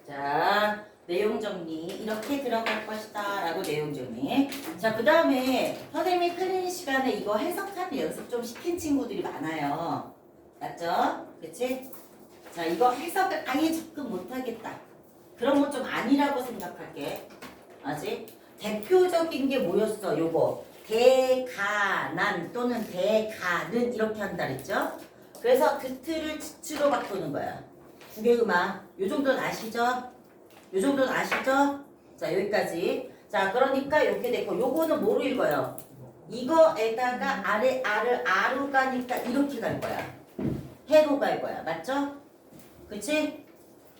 [SPEAKER 1] 자, 내용 정리 이렇게 들어갈 것이다 라고 내용 정리. 자, 그 다음에 선생님이 틀린 시간에 이거 해석하는 연습 좀 시킨 친구들이 많아요. 맞죠? 그치? 자, 이거 해석을 아예 접근 못하겠다. 그런 건 좀 아니라고 생각할게. 아직 대표적인 게 뭐였어? 요거 대가난 또는 대가는 이렇게 한다 그랬죠? 그래서 그 틀을 지치로 바꾸는 거야. 두 개 음악. 요 정도는 아시죠? 요 정도는 아시죠? 자 여기까지. 자 그러니까 이렇게 됐고 요거는 뭐로 읽어요? 이거에다가 아래 아를 아로 가니까 이렇게 갈 거야. 해로 갈 거야. 맞죠? 그치?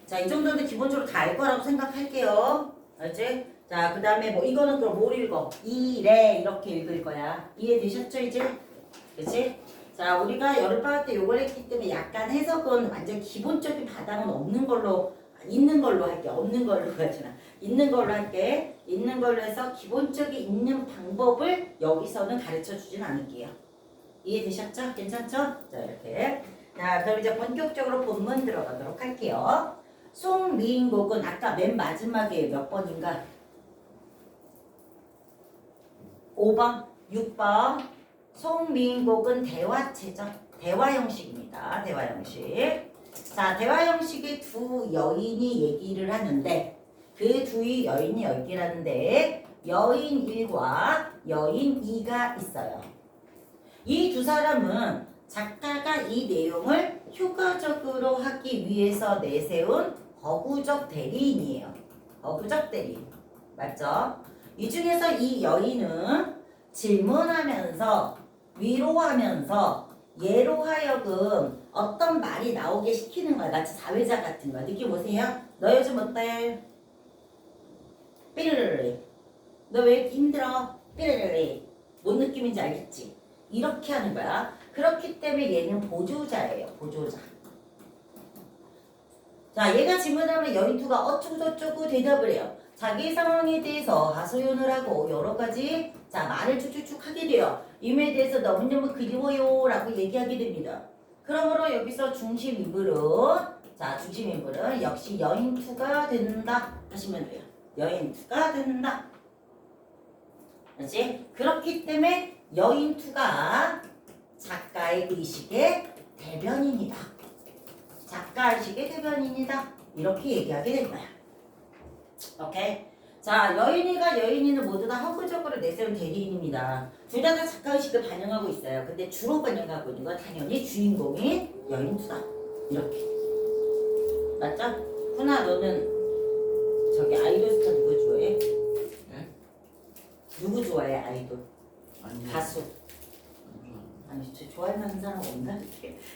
[SPEAKER 1] 자, 이 정도는 기본적으로 다 알 거라고 생각할게요. 알지? 자, 그 다음에 뭐, 이거는 그럼 뭘 읽어? 이래, 이렇게 읽을 거야. 이해되셨죠, 이제? 그치? 자, 우리가 여름방학 때 요걸 했기 때문에 약간 해석은 완전 기본적인 바닥은 없는 걸로, 있는 걸로 할게. 없는 걸로 하지나. 있는 걸로 할게. 있는 걸로 해서 기본적인 읽는 방법을 여기서는 가르쳐 주진 않을게요. 이해되셨죠? 괜찮죠? 자, 이렇게. 자, 그럼 이제 본격적으로 본문 들어가도록 할게요. 송미인곡은 아까 맨 마지막에 몇 번인가? 5번, 6번. 송미인곡은 대화체죠. 대화 형식입니다. 대화 형식. 자, 대화 형식의 두 여인이 얘기를 하는데 그 두 여인이 얘기를 하는데 여인 1과 여인 2가 있어요. 이 두 사람은 작가가 이 내용을 효과적으로 하기 위해서 내세운 거구적 대리인이에요. 거구적 대리인. 맞죠? 이 중에서 이 여인은 질문하면서 위로하면서 얘로 하여금 어떤 말이 나오게 시키는 거야. 마치 사회자 같은 거야. 느낌 오세요? 너 요즘 어때? 삐르르르. 너 왜 이렇게 힘들어? 삐르르르. 뭔 느낌인지 알겠지? 이렇게 하는 거야. 그렇기 때문에 얘는 보조자예요. 보조자. 자, 얘가 질문하면 여인투가 어쩌고저쩌고 대답을 해요. 자기 상황에 대해서 하소연을 하고 여러 가지 자 말을 쭉쭉쭉 하게 돼요. 임에 대해서 너무너무 그리워요 라고 얘기하게 됩니다. 그러므로 여기서 중심 인물은 자 중심 인물은 역시 여인투가 된다 하시면 돼요. 여인투가 된다. 그렇지? 그렇기 때문에 여인투가 작가의 의식의 대변인이다. 작가 의식의 대변인이다. 이렇게 얘기하게 될 거야. 오케이? 자, 여인이가 여인이는 모두 다 허구적으로 내세운 대리인입니다. 둘 다 작가 의식을 반영하고 있어요. 근데 주로 반영하고 있는 건 당연히 주인공인 여인투다. 이렇게. 맞죠? 훈아, 너는 저기 아이돌 스타 누구 좋아해?
[SPEAKER 2] 네?
[SPEAKER 1] 누구 좋아해, 아이돌?
[SPEAKER 2] 아니요.
[SPEAKER 1] 가수. 아니, 좋아할 만한 사람 없나?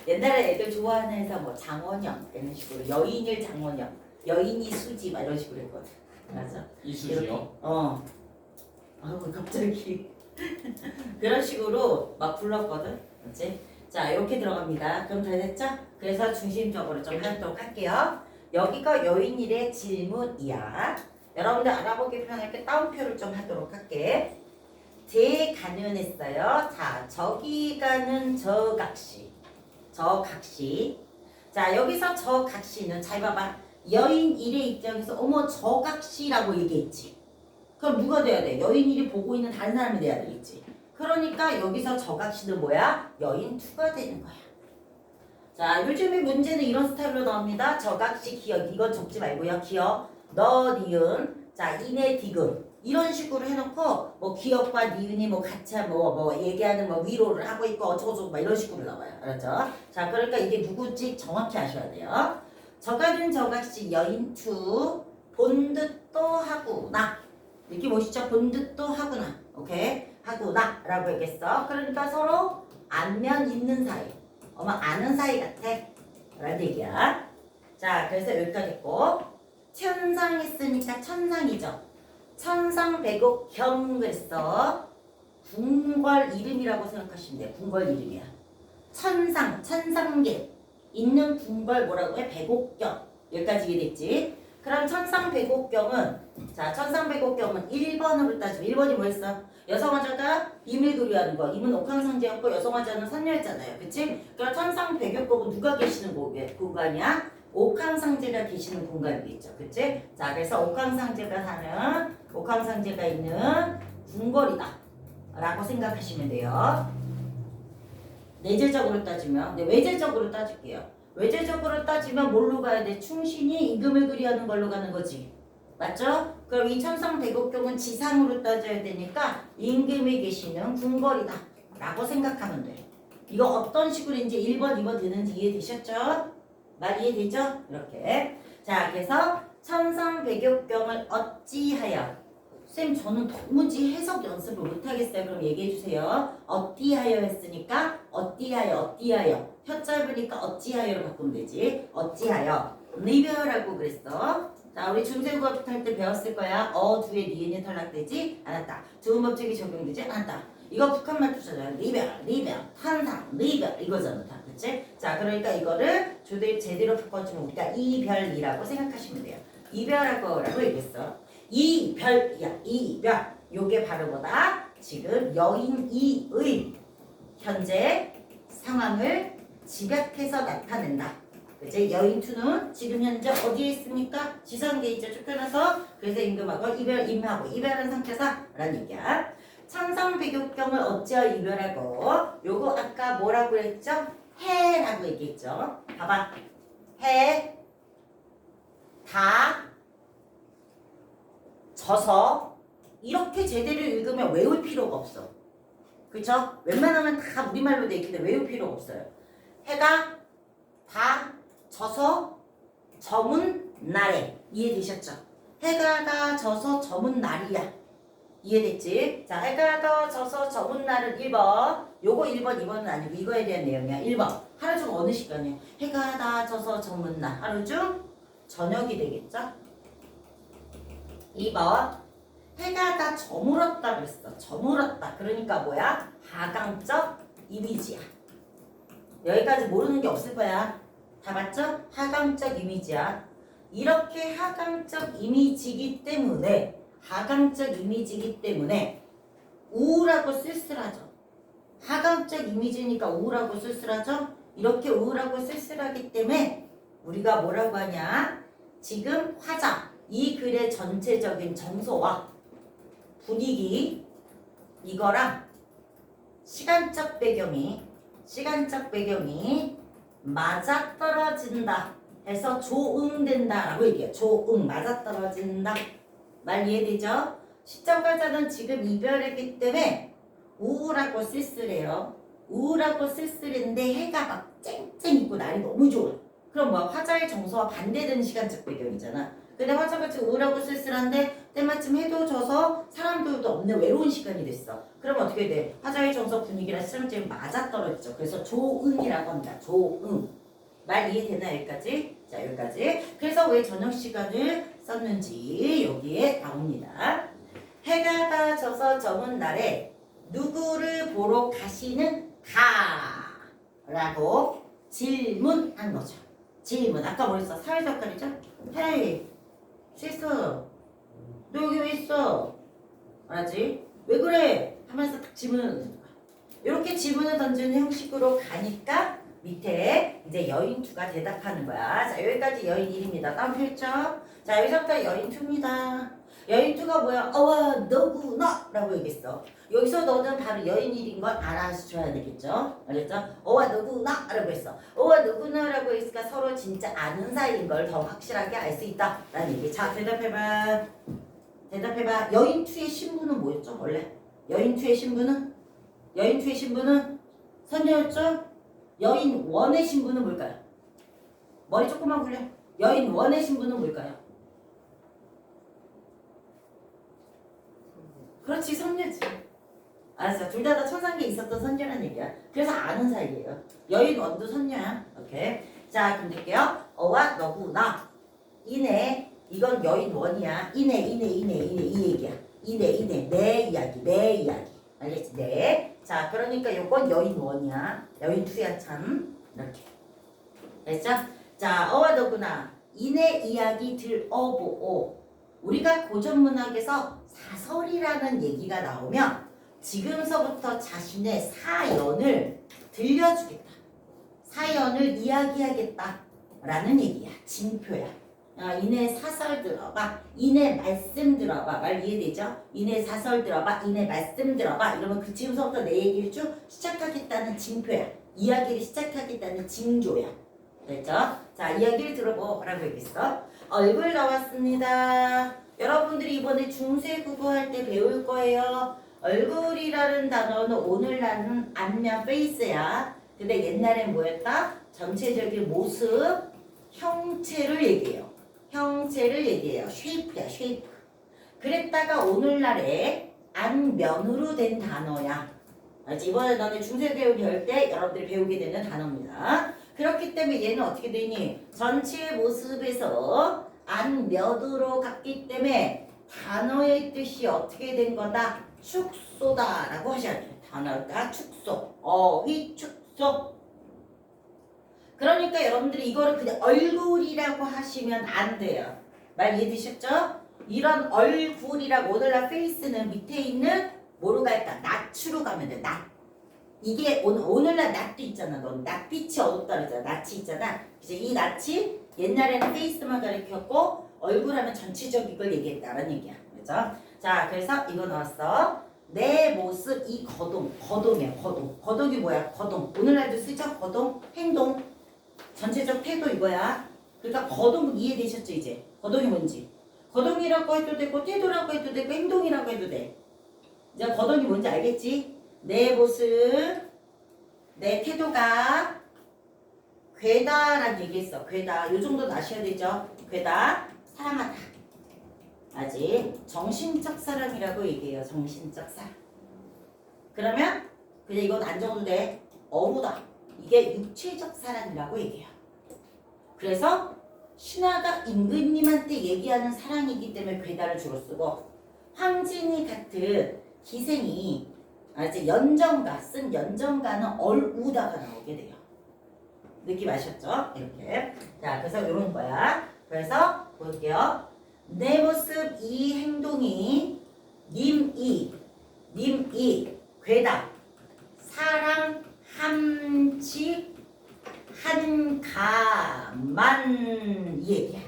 [SPEAKER 1] 옛날에 애들 좋아하는 회사 뭐 장원영 이런 식으로 여인일 장원영, 여인이 수지 막 이런 식으로 했거든. 맞아?
[SPEAKER 2] 이수지요?
[SPEAKER 1] 아우 갑자기 그런 식으로 막 불렀거든. 그렇지? 자 이렇게 들어갑니다. 그럼 다 됐죠? 그래서 중심적으로 좀 하도록 할게요. 여기가 여인일의 질문이야. 여러분들 알아보기 편하게 따옴표를 좀 하도록 할게. 대가는 했어요. 자, 저기 가는 저 각시. 저 각시. 자, 여기서 저 각시는 잘 봐봐. 여인 일의 입장에서 어머 저 각시라고 얘기했지. 그럼 누가 돼야 돼? 여인 일이 보고 있는 다른 사람이 돼야 되겠지. 그러니까 여기서 저각시는 뭐야? 여인 2가 되는 거야. 자, 요즘에 문제는 이런 스타일로 나옵니다. 저각시 기억, 이건 적지 말고요. 기억, 너, 니은, 자, 이네, 디귿 이런 식으로 해놓고 뭐 기억과 니은이 뭐 같이 뭐 얘기하는 뭐 위로를 하고 있고 어쩌고저쩌고 막 이런 식으로 나와요. 알았죠? 자, 그러니까 이게 누구지 정확히 아셔야 돼요. 저각은 저각시 여인 2 본듯도 하구나. 이렇게 보시죠. 본듯도 하구나. 오케이? 하구나 라고 얘기했어. 그러니까 서로 안면 있는 사이. 어머 아는 사이 같아. 라는 얘기야. 자, 그래서 여기까지 했고 천상 했으니까 천상이죠. 천상배곡경 그랬어. 궁궐 이름이라고 생각하시면 돼요. 궁궐 이름이야. 천상, 천상계 있는 궁궐 뭐라고 해? 배곡경. 여기까지 이해됐지? 그럼 천상배곡경은 자, 천상배곡경은 1번으로 따지면 1번이 뭐였어? 여성화자가 임을 그리하는 거. 임은 옥황상제였고 여성화자는 선녀였잖아요. 그치? 그럼 천상배곡경은 누가 계시는 공간이야? 옥황상제가 계시는 공간이겠죠. 그치? 자, 그래서 옥황상제가 있는 궁궐이다 라고 생각하시면 돼요. 내재적으로 따지면, 외재적으로 따질게요. 외재적으로 따지면 뭘로 가야 돼? 충신이 임금을 그리하는 걸로 가는 거지. 맞죠? 그럼 이 천상배곡경은 지상으로 따져야 되니까 임금이 계시는 궁궐이다 라고 생각하면 돼. 이거 어떤 식으로 이제 1번, 2번 되는지 이해되셨죠? 말 이해되죠? 이렇게. 자, 그래서 천상배곡경을 어찌하여 선생님 저는 도무지 해석 연습을 못하겠어요. 그럼 얘기해주세요. 어찌하여 했으니까 어찌하여 혀 짧으니까 어찌하여로 바꾸면 되지. 어찌하여 리뷰라고 그랬어. 자, 우리 중세국어 할 때 배웠을 거야. 뒤에 니은이 탈락되지 않았다. 주음법칙이 적용되지 않았다. 이거 북한 말투잖아요. 리뷰, 탄상, 리뷰 이거잖아 다. 그치? 자, 그러니까 이거를 제대로 바꿔주면 우리가 이별이라고 생각하시면 돼요. 이별하고라고 얘기했어. 이별이야. 이별. 요게 바로 뭐다? 지금 여인 이의 현재 상황을 집약해서 나타낸다. 그치? 여인 2는 지금 현재 어디에 있습니까? 지상계에 있죠. 쫓겨나서 그래서 임금하고 임하고 이별한 상태다 라는 얘기야. 천상배곡경을 어찌하여 이별하고 요거 아까 뭐라고 했죠? 해라고 얘기했죠. 봐봐. 해, 다, 져서 이렇게 제대로 읽으면 외울 필요가 없어. 그쵸? 웬만하면 다 우리말로 돼 있는데 외울 필요가 없어요. 해가 다 져서 저문 날에 이해되셨죠? 해가 다 져서 저문 날이야. 이해됐지? 자, 해가 다 져서 저문 날은 1번. 요거 1번, 2번은 아니고 이거에 대한 내용이야. 1번. 하루 중 어느 시간이야? 해가 다 져서 저문 날. 하루 중 저녁이 되겠죠? 2번. 해가 다 저물었다 그랬어. 저물었다. 그러니까 뭐야? 하강적 이미지야. 여기까지 모르는 게 없을 거야. 다 맞죠? 하강적 이미지야. 이렇게 하강적 이미지이기 때문에 우울하고 쓸쓸하죠. 하강적 이미지니까 우울하고 쓸쓸하죠. 이렇게 우울하고 쓸쓸하기 때문에 우리가 뭐라고 하냐? 지금 화자, 이 글의 전체적인 정서와 분위기 이거랑 시간적 배경이 맞아떨어진다 해서 조응된다 라고 얘기해요. 조응, 맞아떨어진다. 말 이해되죠? 시점가자는 지금 이별했기 때문에 우울하고 쓸쓸해요. 우울하고 쓸쓸한데 해가 막 쨍쨍 있고 날이 너무 좋아. 그럼 뭐 화자의 정서와 반대되는 시간적 배경이잖아. 근데 화자가 지금 우울하고 쓸쓸한데 때마침 해도 져서 사람들도 없는 외로운 시간이 됐어. 그럼 어떻게 돼? 화자의 정서 분위기랑 시점점이 맞아떨어지죠. 그래서 조응이라고 합니다. 조응. 말 이해되나 여기까지? 자, 여기까지. 그래서 왜 저녁 시간을 썼는지 여기에 나옵니다. 해가 다 져서 저문 날에 누구를 보러 가시는가? 라고 질문한 거죠. 질문. 아까 뭐랬어? 사회적 거리죠? 헤이, 실수. 너 여기 왜 있어? 알았지? 왜 그래? 하면서 딱 질문을 던지는 거야. 이렇게 질문을 던지는 형식으로 가니까 밑에 이제 여인 2가 대답하는 거야. 자, 여기까지 여인 1입니다. 다음 펼쳐. 자, 여기서부터 여인 2입니다. 여인2가 뭐야? 어와 너구나 라고 얘기했어. 여기서 너는 바로 여인일인 걸 알아줘야 되겠죠? 알겠죠? 어와 너구나 라고 했어. 어와 너구나 라고 했으니까 서로 진짜 아는 사이인 걸 더 확실하게 알 수 있다 라는 얘기. 자, 대답해봐. 대답해봐. 여인2의 신부는 뭐였죠? 원래 여인2의 신부는? 여인2의 신부는 선녀였죠? 여인1의 신부는 뭘까요? 머리 조금만 굴려. 여인1의 신부는 뭘까요? 그렇지, 선녀지. 알았어. 둘 다 천상계에 있었던 선녀란 얘기야. 그래서 아는 사이예요. 여인1도 선녀야. 오케이. 자, 그럼 될게요. 어와 너구나. 이네. 이건 여인1이야. 이네 이 얘기야. 이네 내 이야기. 알겠지? 네. 자, 그러니까 요건 여인1이야. 여인2야 참. 이렇게. 됐죠? 자, 어와 너구나. 이네 이야기 들어보오. 우리가 고전문학에서 사설이라는 얘기가 나오면 지금서부터 자신의 사연을 들려주겠다. 사연을 이야기하겠다. 라는 얘기야. 징표야. 이내 사설 들어봐. 이내 말씀 들어봐. 말 이해되죠? 이내 사설 들어봐. 이내 말씀 들어봐. 이러면 그 지금서부터 내 얘기를 쭉 시작하겠다는 징표야. 이야기를 시작하겠다는 징조야. 됐죠? 자, 이야기를 들어보라고 얘기했어. 얼굴 나왔습니다. 여러분들이 이번에 중세 국어 할 때 배울 거예요. 얼굴이라는 단어는 오늘날은 안면 페이스야. 근데 옛날엔 뭐였다? 전체적인 모습, 형체를 얘기해요. 형체를 얘기해요. 쉐이프야, 쉐이프. 그랬다가 오늘날에 안면으로 된 단어야. 알지? 이번에 너네 중세교육 배울 때 여러분들이 배우게 되는 단어입니다. 그렇기 때문에 얘는 어떻게 되니? 전체 모습에서 안면으로 갔기 때문에 단어의 뜻이 어떻게 된 거다? 축소다 라고 하셔야 돼요. 단어가 축소. 어휘 축소. 그러니까 여러분들이 이거를 그냥 얼굴이라고 하시면 안 돼요. 말 이해되셨죠? 이런 얼굴이라고 오늘날 페이스는 밑에 있는 뭐로 갈까? 낯으로 가면 돼. 낯. 이게 오늘날 낯도 있잖아. 넌 낯빛이 어둡다 그러잖아. 낯이 있잖아. 이제 이 낯이 옛날에는 페이스만 가리켰고 얼굴 하면 전체적인 걸 얘기했다라는 얘기야. 그죠? 자, 그래서 이거 나왔어. 내 모습 이 거동이야. 거동이 뭐야? 거동. 오늘날도 쓰죠? 거동, 행동. 전체적 태도 이거야. 그러니까 거동 이해되셨죠 이제? 거동이 뭔지. 거동이라고 해도 되고 태도라고 해도 되고 행동이라고 해도 돼. 이제 거동이 뭔지 알겠지? 내 모습, 내 태도가 괴다라는 얘기했어. 괴다. 요 정도 아셔야 되죠? 괴다. 사랑하다. 아직 정신적 사랑이라고 얘기해요. 정신적 사랑. 그러면 그냥 이건 안 적어도 돼. 어루다. 이게 육체적 사랑이라고 얘기해요. 그래서 신하가 임금님한테 얘기하는 사랑이기 때문에 괴다를 주로 쓰고 황진이 같은 기생이 이제 연정가 쓴 연정가는 얼우다가 나오게 돼요. 느낌 아셨죠? 이렇게. 자, 그래서 이런 거야. 그래서 볼게요. 내 모습 이 행동이 님이 괴다 사랑 함치 한가만 이 얘기야.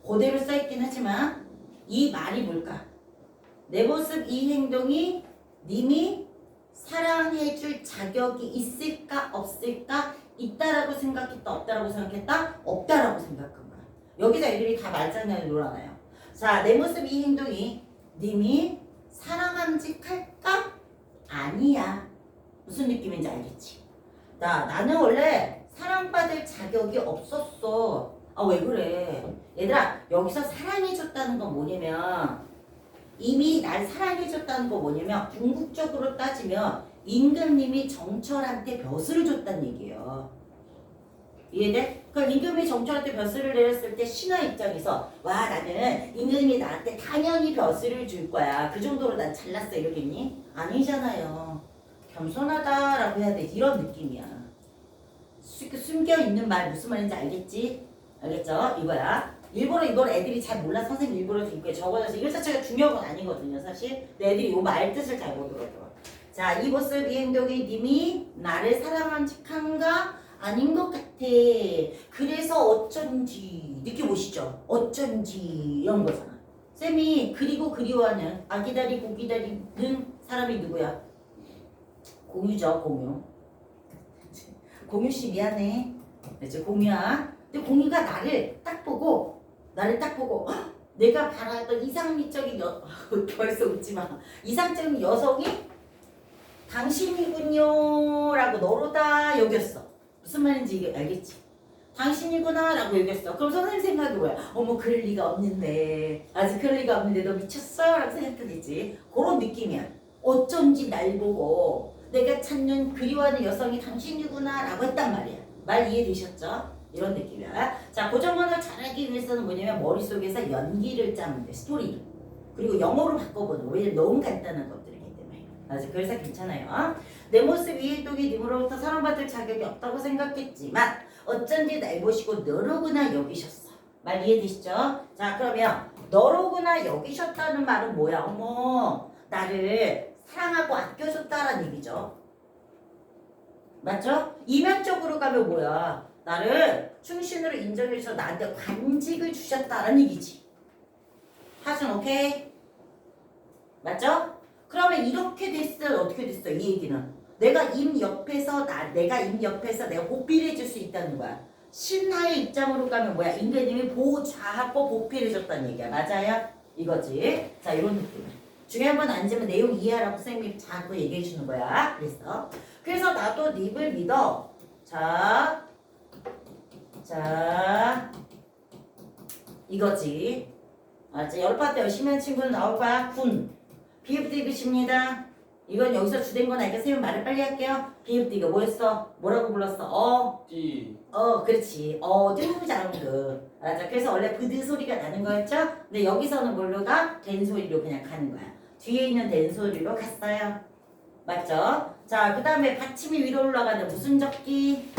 [SPEAKER 1] 그대로 써있긴 하지만 이 말이 뭘까? 내 모습 이 행동이 님이 사랑해줄 자격이 있을까 없을까? 있다라고 생각했다 없다라고 생각했다? 없다라고 생각한 거야. 여기서 애들이 다 말장난을 놀아놔요. 자, 내 모습 이 행동이 님이 사랑함직할까? 아니야. 무슨 느낌인지 알겠지? 나는 원래 사랑받을 자격이 없었어. 왜 그래? 얘들아, 여기서 사랑해줬다는 건 뭐냐면 이미 날 사랑해줬다는 거 뭐냐면 궁극적으로 따지면 임금님이 정철한테 벼슬을 줬다는 얘기예요. 이해돼? 그럼 임금이 정철한테 벼슬을 내렸을 때 신하 입장에서 와 나는 임금님이 나한테 당연히 벼슬을 줄 거야. 그 정도로 난 잘났어 이러겠니? 아니잖아요. 겸손하다라고 해야 돼. 이런 느낌이야. 숨겨있는 말 무슨 말인지 알겠지? 알겠죠? 이거야. 일부러 이걸 애들이 잘 몰라. 선생님 일부러 이렇게 적어줘서 이거 자체가 중요한 건 아니거든요 사실. 근데 애들이 이 말 뜻을 잘 모르거든요. 자, 이 모습 이 행동이 님이 나를 사랑한 척한가? 아닌 것 같아. 그래서 어쩐지 느껴보시죠? 어쩐지 이런 거잖아. 쌤이 그리고 그리워하는 아기다리 고기다리는 사람이 누구야? 공유죠, 공유. 공유씨 미안해. 이제 공유야. 근데 공유가 나를 딱 보고 헉! 내가 바라던 이상미적인 벌써 웃지 마. 이상적인 여성이 당신이군요 라고 너로다 여겼어. 무슨 말인지 알겠지? 당신이구나 라고 여겼어. 그럼 선생님 생각이 뭐야? 어머 그럴 리가 없는데 아직 그럴 리가 없는데 너 미쳤어? 라고 생각하겠지. 그런 느낌이야. 어쩐지 날 보고 내가 찾는 그리워하는 여성이 당신이구나 라고 했단 말이야. 말 이해되셨죠? 이런 느낌이야. 자, 고전문을 잘하기 위해서는 뭐냐면 머릿속에서 연기를 짜면 돼. 스토리를. 그리고 영어로 바꿔보는 거. 왜냐면 너무 간단한 것들이기 때문에. 맞아. 그래서 괜찮아요. 내 모습 이해독이 님으로부터 사랑받을 자격이 없다고 생각했지만 어쩐지 날 보시고 너로구나 여기셨어. 말 이해되시죠? 자, 그러면 너로구나 여기셨다는 말은 뭐야? 어머 나를 사랑하고 아껴줬다라는 얘기죠. 맞죠? 이면적으로 가면 뭐야? 나를 충신으로 인정해서 나한테 관직을 주셨다라는 얘기지. 하준 오케이? 맞죠? 그러면 이렇게 됐을 때 어떻게 됐어? 이 얘기는 내가 임 옆에서 내가 임 옆에서 내가 보필해줄 수 있다는 거야. 신하의 입장으로 가면 뭐야? 임대님이 보좌하고 보필해줬다는 얘기야. 맞아요? 이거지. 자, 이런 느낌. 중요한 건 앉으면 내용 이해하라고 선생님이 자꾸 얘기해 주는 거야. 그래서 나도 닙을 믿어. 자, 이거지. 알았지? 열파때 열심히 하는 친구는 나올 거야. 군. 비읍도 입으십니다. 이건 여기서 주된 건 아니까 선생님 말을 빨리 할게요. 비읍도 이거 뭐였어? 뭐라고 불렀어?
[SPEAKER 2] 띠.
[SPEAKER 1] 그렇지. 등장그. 알았죠? 그래서 원래 브드 소리가 나는 거였죠? 근데 여기서는 뭘로 가? 된 소리로 그냥 가는 거야. 뒤에 있는 된 소리로 갔어요. 맞죠? 자, 그 다음에 받침이 위로 올라가는 무슨 적기?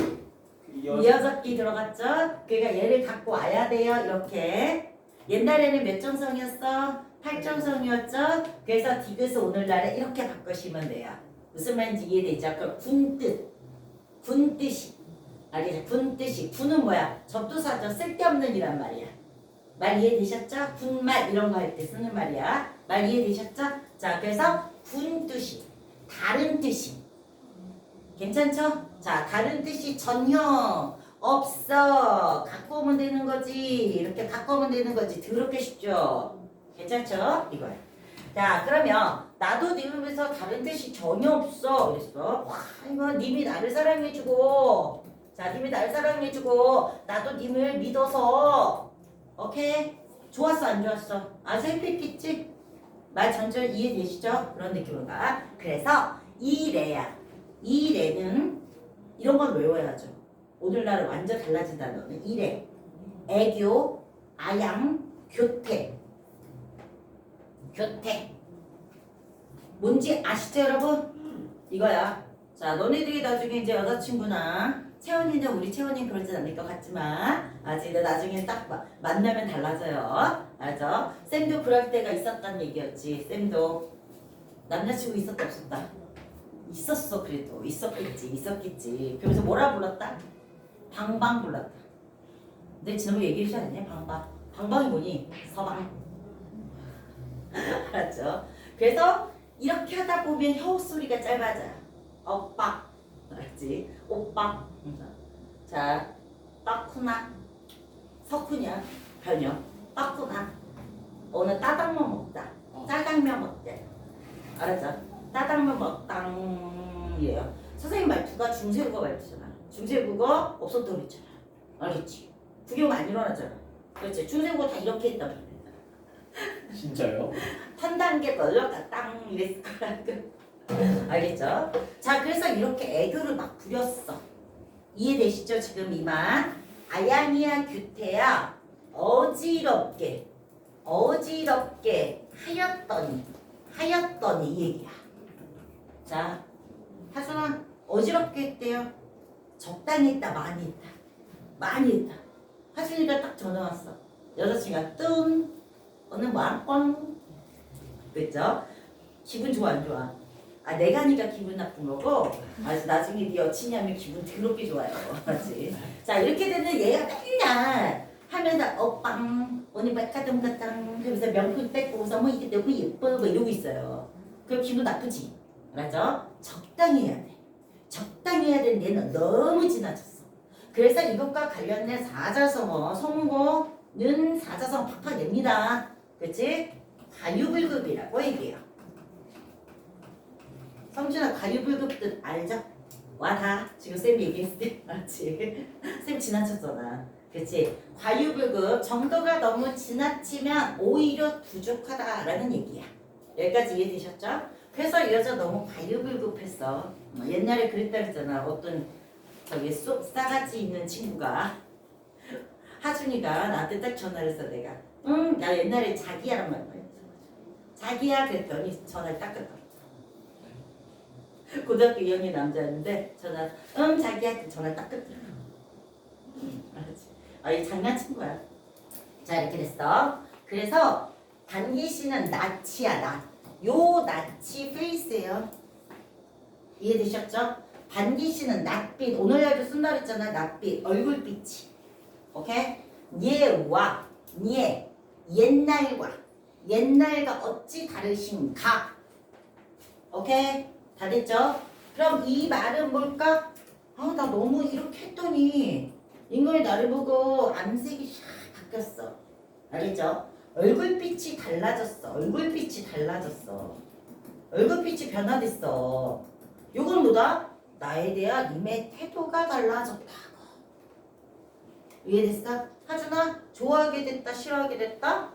[SPEAKER 1] 이어적기 들어갔죠? 그러니까 얘를 갖고 와야 돼요. 이렇게. 옛날에는 몇 정성이었어? 8정성이었죠? 그래서 디귿을 오늘날에 이렇게 바꾸시면 돼요. 무슨 말인지 이해되죠? 그 군뜻. 군뜻이. 알겠죠? 군뜻이. 군은 뭐야? 접두사죠. 쓸데없는 이란 말이야. 말 이해되셨죠? 군말 이런 거 할 때 쓰는 말이야. 말 이해되셨죠? 자, 그래서 군뜻이. 다른 뜻이. 괜찮죠? 자, 다른 뜻이 전혀 없어. 갖고 오면 되는 거지. 이렇게 갖고 오면 되는 거지. 더럽게 쉽죠? 괜찮죠? 이거야. 자, 그러면 나도 님에서 다른 뜻이 전혀 없어. 그랬어. 와, 이거 님이 나를 사랑해주고, 자, 님이 나를 사랑해주고, 나도 님을 믿어서, 오케이? 좋았어, 안 좋았어? 아주 행복했지? 말 전절 이해되시죠? 그런 느낌으로 가. 그래서 이 레야. 이 레는 이런 건 외워야죠. 오늘날은 완전 달라진 단어는 이 레. 애교, 아양, 교태. 교태. 뭔지 아시죠, 여러분? 이거야. 자, 너네들이 나중에 이제 여자친구나 채원이는 우리 채원이 그러진 않을 것 같지만 아직 나중에 딱 만나면 달라져요. 알죠? 쌤도 그럴 때가 있었단 얘기였지. 쌤도 남자친구 있었다 없었다? 있었어. 그래도 있었겠지. 그래서 뭐라 불렀다? 방방 불렀다. 근데 지난번에 얘기해주지 않았냐? 방방이 뭐니? 서방. 알았죠? 그래서 이렇게 하다 보면 혀 소리가 짧아져요. 오빠. 알았지? 오빠. 자, 빠쿠나. 석훈이야. 별명. 빠쿠나. 오늘 따당면 먹자. 짜장면 먹자. 알았죠? 따당면 먹당이에요. 선생님 말투가 중세국어 말투잖아. 중세국어 없었다고 그랬잖아. 알겠지? 구경 많이 일어나잖아. 그렇지? 중세국어 다 이렇게 했단 말이야.
[SPEAKER 2] 진짜요?
[SPEAKER 1] 한 단계 걸렸다 땅 이랬을 거라고. 알겠죠? 자, 그래서 이렇게 애교를 막 부렸어. 이해되시죠? 지금 이 말. 아양이야 규태야 어지럽게 하였더니 이 얘기야. 자, 하순아 어지럽게 했대요. 적당히 했다, 많이 했다. 하순이가 딱 전화 왔어. 여자친구가 뚱 오늘 뭐한건 그랬죠? 기분 좋아 안 좋아? 아, 내가 하니까 기분 나쁜 거고, 아주 나중에 네 여친이 하면 기분 더럽게 좋아요. 맞지? 자, 이렇게 되면 얘가 맨날 하면서 오빵 오늘 백화점 갔다 그러면서 명품 뺏고서 뭐 이게 너무 예뻐 뭐 이러고 있어요. 그럼 기분 나쁘지? 알았죠? 적당히 해야 돼. 적당히 해야 되는데 얘는 너무 지나쳤어. 그래서 이것과 관련된 사자성어 성우는 사자성어 팍팍 냅니다. 그치? 과유불급이라고 얘기해요. 성준아 과유불급 뜻 알죠? 와 다 지금 쌤이 얘기했을 때 알지? 쌤 지나쳤잖아. 그치? 과유불급 정도가 너무 지나치면 오히려 부족하다라는 얘기야. 여기까지 이해되셨죠? 그래서 이 여자 너무 과유불급했어. 옛날에 그랬다 그랬잖아. 어떤 저기 싸가지 있는 친구가 하준이가 나한테 딱 전화를 했어. 내가 응 나 옛날에 자기야란 말 거야. 자기야 그랬더니 전화를 딱 끊어. 고등학교 2학년 남자였는데 전화 응 자기야 전화 딱 끊더라고. 알았지? 이 장난친 거야. 자 이렇게 됐어. 그래서 단기시는 낯이야 낯. 요 낯이 페이스예요. 이해되셨죠? 반기시는 낯빛 오늘날도 쓴다 그랬잖아. 낯빛 얼굴빛이. 오케이? 얘와 얘 옛날과 어찌 다르신가? 오케이? 다 됐죠? 그럼 이 말은 뭘까? 나 너무 이렇게 했더니 인간이 나를 보고 안색이 샥 바뀌었어. 알겠죠? 얼굴빛이 달라졌어. 얼굴빛이 변화됐어. 요건 뭐다? 나에 대한 님의 태도가 달라졌다고. 이해됐어? 하준아 좋아하게 됐다 싫어하게 됐다?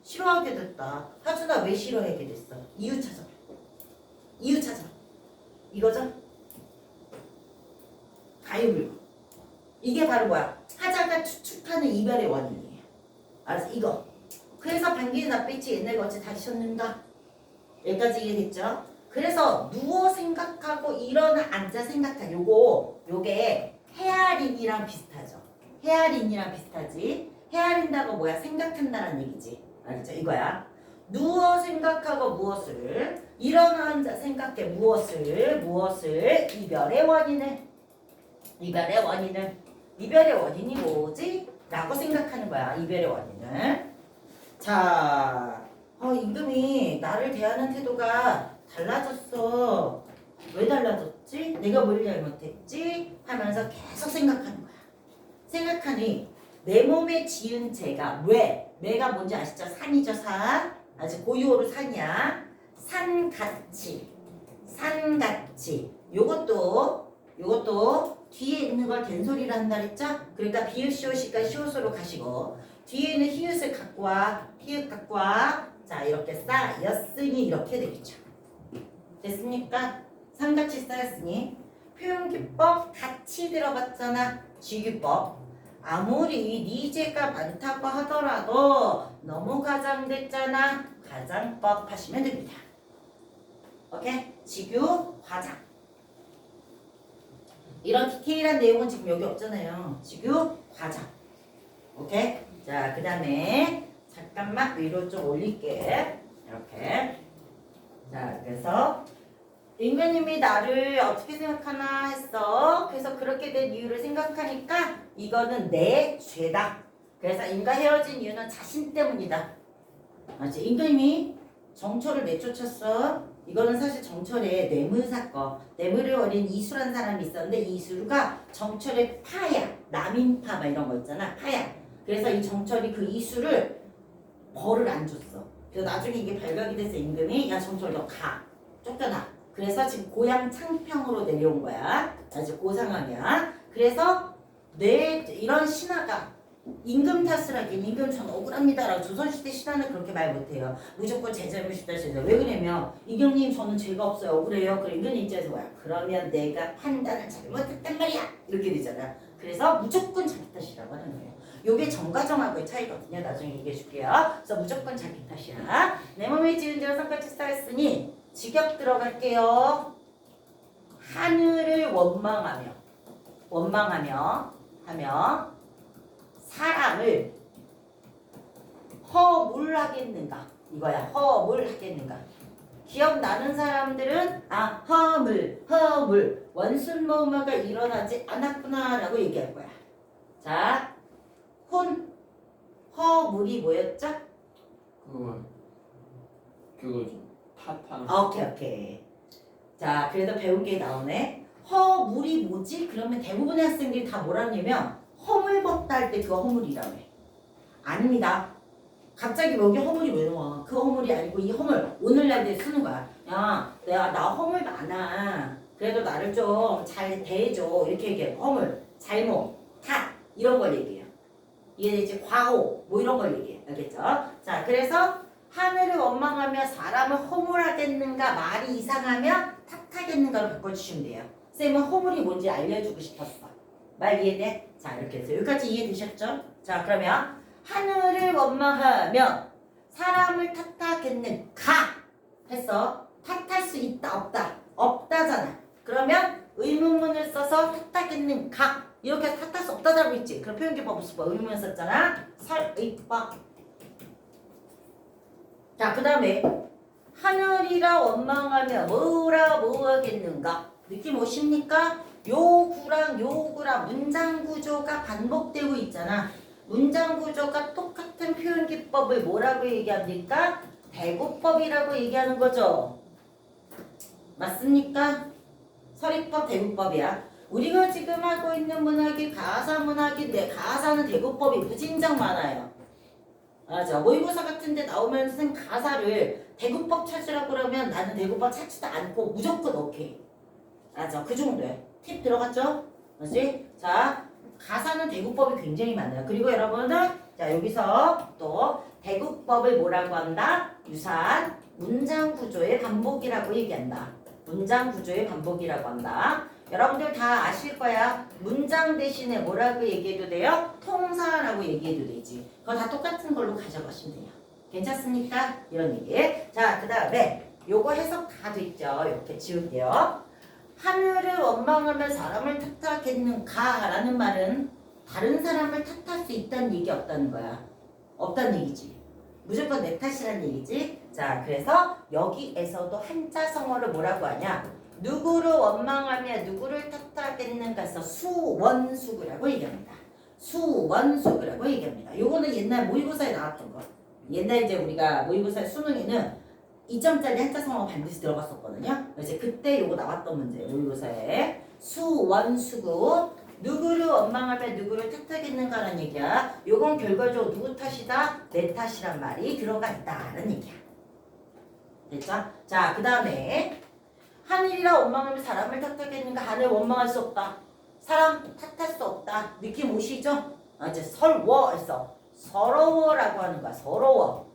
[SPEAKER 1] 싫어하게 됐다. 하준아 왜 싫어하게 됐어? 이유 찾아. 이거죠? 가유불급. 이게 바로 뭐야? 하자가 추측하는 이별의 원인이에요. 알았어? 이거. 그래서 반기의 낯빛이 옛날과 어찌 다르셨는가? 여기까지 이해됐죠? 그래서 누워 생각하고 일어나 앉아 생각하 요게 헤아림이랑 비슷하죠. 헤아림이랑 비슷하지. 헤아린다고 뭐야? 생각한다는 얘기지. 알겠죠? 이거야. 누워 생각하고 무엇을 일어나 앉아 생각해 무엇을 이별의 원인이 뭐지? 라고 생각하는 거야. 이별의 원인을. 자, 임금이 나를 대하는 태도가 달라졌어. 왜 달라졌지? 내가 뭘 잘못했지? 하면서 계속 생각하는 거야. 생각하니 내 몸에 지은 죄가 매가 뭔지 아시죠? 산이죠, 산. 아직 고유어로 산이야. 산같이. 요것도 뒤에 있는 걸 된소리를 한다 그랬죠? 그러니까 비읍시옷이니까 시옷으로 가시고 뒤에 있는 히읗을 갖고 와. 히읗 갖고 와. 자, 이렇게 쌓였으니 이렇게 되겠죠. 됐습니까? 산같이 쌓였으니 표현기법 같이 들어봤잖아. 지규법. 아무리 네 죄가 많다고 하더라도 너무 과장됐잖아. 과장법 하시면 됩니다. 오케이? 지규, 과장. 이런 디테일한 내용은 지금 여기 없잖아요. 지규, 과장. 오케이? 자, 그 다음에 잠깐만 위로 좀 올릴게. 이렇게. 자, 그래서 인간님이 나를 어떻게 생각하나 했어. 그래서 그렇게 된 이유를 생각하니까 이거는 내 죄다. 그래서 인과 헤어진 이유는 자신 때문이다. 알지? 인간님이 정철을 내쫓았어. 이거는 사실 정철의 뇌물 사건. 뇌물을 벌인 이수란 사람이 있었는데 이수가 정철의 파야. 남인파 막 이런 거 있잖아. 파야. 그래서 이 정철이 그 이수를 벌을 안 줬어. 그래서 나중에 이게 발각이 돼서 임금이 야 정철 너 가. 쫓겨나. 그래서 지금 고향 창평으로 내려온 거야. 아주 고상하냐. 그래서 이런 신하가 임금 탓을 하긴 임금 전 억울합니다라고 조선시대 신하는 그렇게 말 못해요. 무조건 제 잘못이다 왜 그러냐면 임금님 저는 죄가 없어요. 억울해요. 그럼 임금 입장에서 뭐야? 그러면 내가 판단을 잘못했단 말이야. 이렇게 되잖아. 그래서 무조건 자기 탓이라고 하는 거예요. 요게 정과정하고의 차이거든요. 나중에 얘기해 줄게요. 그래서 무조건 자기 탓이야. 내 몸에 지은 죄가 산같이 쌓였으니 직역 들어갈게요. 하늘을 원망하며 사람을 허물하겠는가 이거야. 허물하겠는가. 기억나는 사람들은 허물 원순모마가 일어나지 않았구나 라고 얘기할 거야. 자, 허물이 뭐였죠?
[SPEAKER 2] 그거죠. 탓하는.
[SPEAKER 1] 오케이. 자, 그래도 배운 게 나오네. 허물이 뭐지? 그러면 대부분의 학생들이 다 뭐라냐면 허물벗다 할 때 그거 허물이라고 해. 아닙니다. 갑자기 여기 허물이 왜 나와? 그 허물이 아니고 이 허물 오늘날 쓰는 거야. 야, 나 허물 많아. 그래도 나를 좀 잘 대해줘. 이렇게 얘기해. 허물, 잘못, 탓 이런 걸 얘기해요. 이해되지? 과오 뭐 이런 걸 얘기해. 알겠죠? 자, 그래서 하늘을 원망하며 사람을 허물하겠는가 말이 이상하면 탓하겠는가로 바꿔주시면 돼요. 쌤은 허물이 뭔지 알려주고 싶었어. 말 이해돼? 자, 이렇게 해서 여기까지 이해되셨죠? 자, 그러면 하늘을 원망하며 사람을 탓하겠는가 했어. 탓할 수 있다 없다? 없다잖아. 그러면 의문문을 써서 탓하겠는가 이렇게 탓할 수 없다라고 있지. 그럼 표현기법 수법 의문문 썼잖아. 설의법. 자, 그 다음에 하늘이라 원망하며 뭐라 뭐하겠는가 느낌 오십니까? 요구랑 요구랑 문장 구조가 반복되고 있잖아. 문장 구조가 똑같은 표현 기법을 뭐라고 얘기합니까? 대구법이라고 얘기하는 거죠. 맞습니까? 서리법 대구법이야. 우리가 지금 하고 있는 문학이 가사 문학인데 가사는 대구법이 무진장 많아요. 맞아. 모의고사 같은 데 나오면 선생님 가사를 대구법 찾으라고 그러면 나는 대구법 찾지도 않고 무조건 오케이. 맞아. 그 정도야. 팁 들어갔죠? 그렇지? 자, 가사는 대구법이 굉장히 많아요. 그리고 여러분들 자 여기서 또 대구법을 뭐라고 한다? 유사한 문장 구조의 반복이라고 얘기한다. 문장 구조의 반복이라고 한다. 여러분들 다 아실 거야. 문장 대신에 뭐라고 얘기해도 돼요? 통사라고 얘기해도 되지. 그거 다 똑같은 걸로 가져가시면 돼요. 괜찮습니까? 이런 얘기. 자, 그 다음에 요거 해석 다 됐죠? 이렇게 지울게요. 하늘을 원망하며 사람을 탓하겠는가 라는 말은 다른 사람을 탓할 수 있다는 얘기 없다는 거야. 없다는 얘기지. 무조건 내 탓이라는 얘기지. 자, 그래서 여기에서도 한자성어를 뭐라고 하냐? 누구를 원망하며 누구를 탓하겠는가 해서 수원수구라고 얘기합니다. 수원수구라고 얘기합니다. 요거는 옛날 모의고사에 나왔던 거. 옛날 이제 우리가 모의고사 수능에는 2점짜리 한자성어가 반드시 들어갔었거든요. 이제 그때 요거 나왔던 문제 모의고사에 수원수구 누구를 원망하며 누구를 탓하겠는가라는 얘기야. 요건 결과적으로 누구 탓이다? 내 탓이란 말이 들어가 있다라는 얘기야. 됐죠? 자, 그 다음에 하늘이라 원망하며 사람을 탓하겠는가? 하늘 원망할 수 없다. 사람 탓할 수 없다. 느낌 오시죠? 이제 설워에서 서러워라고 하는 거야. 서러워.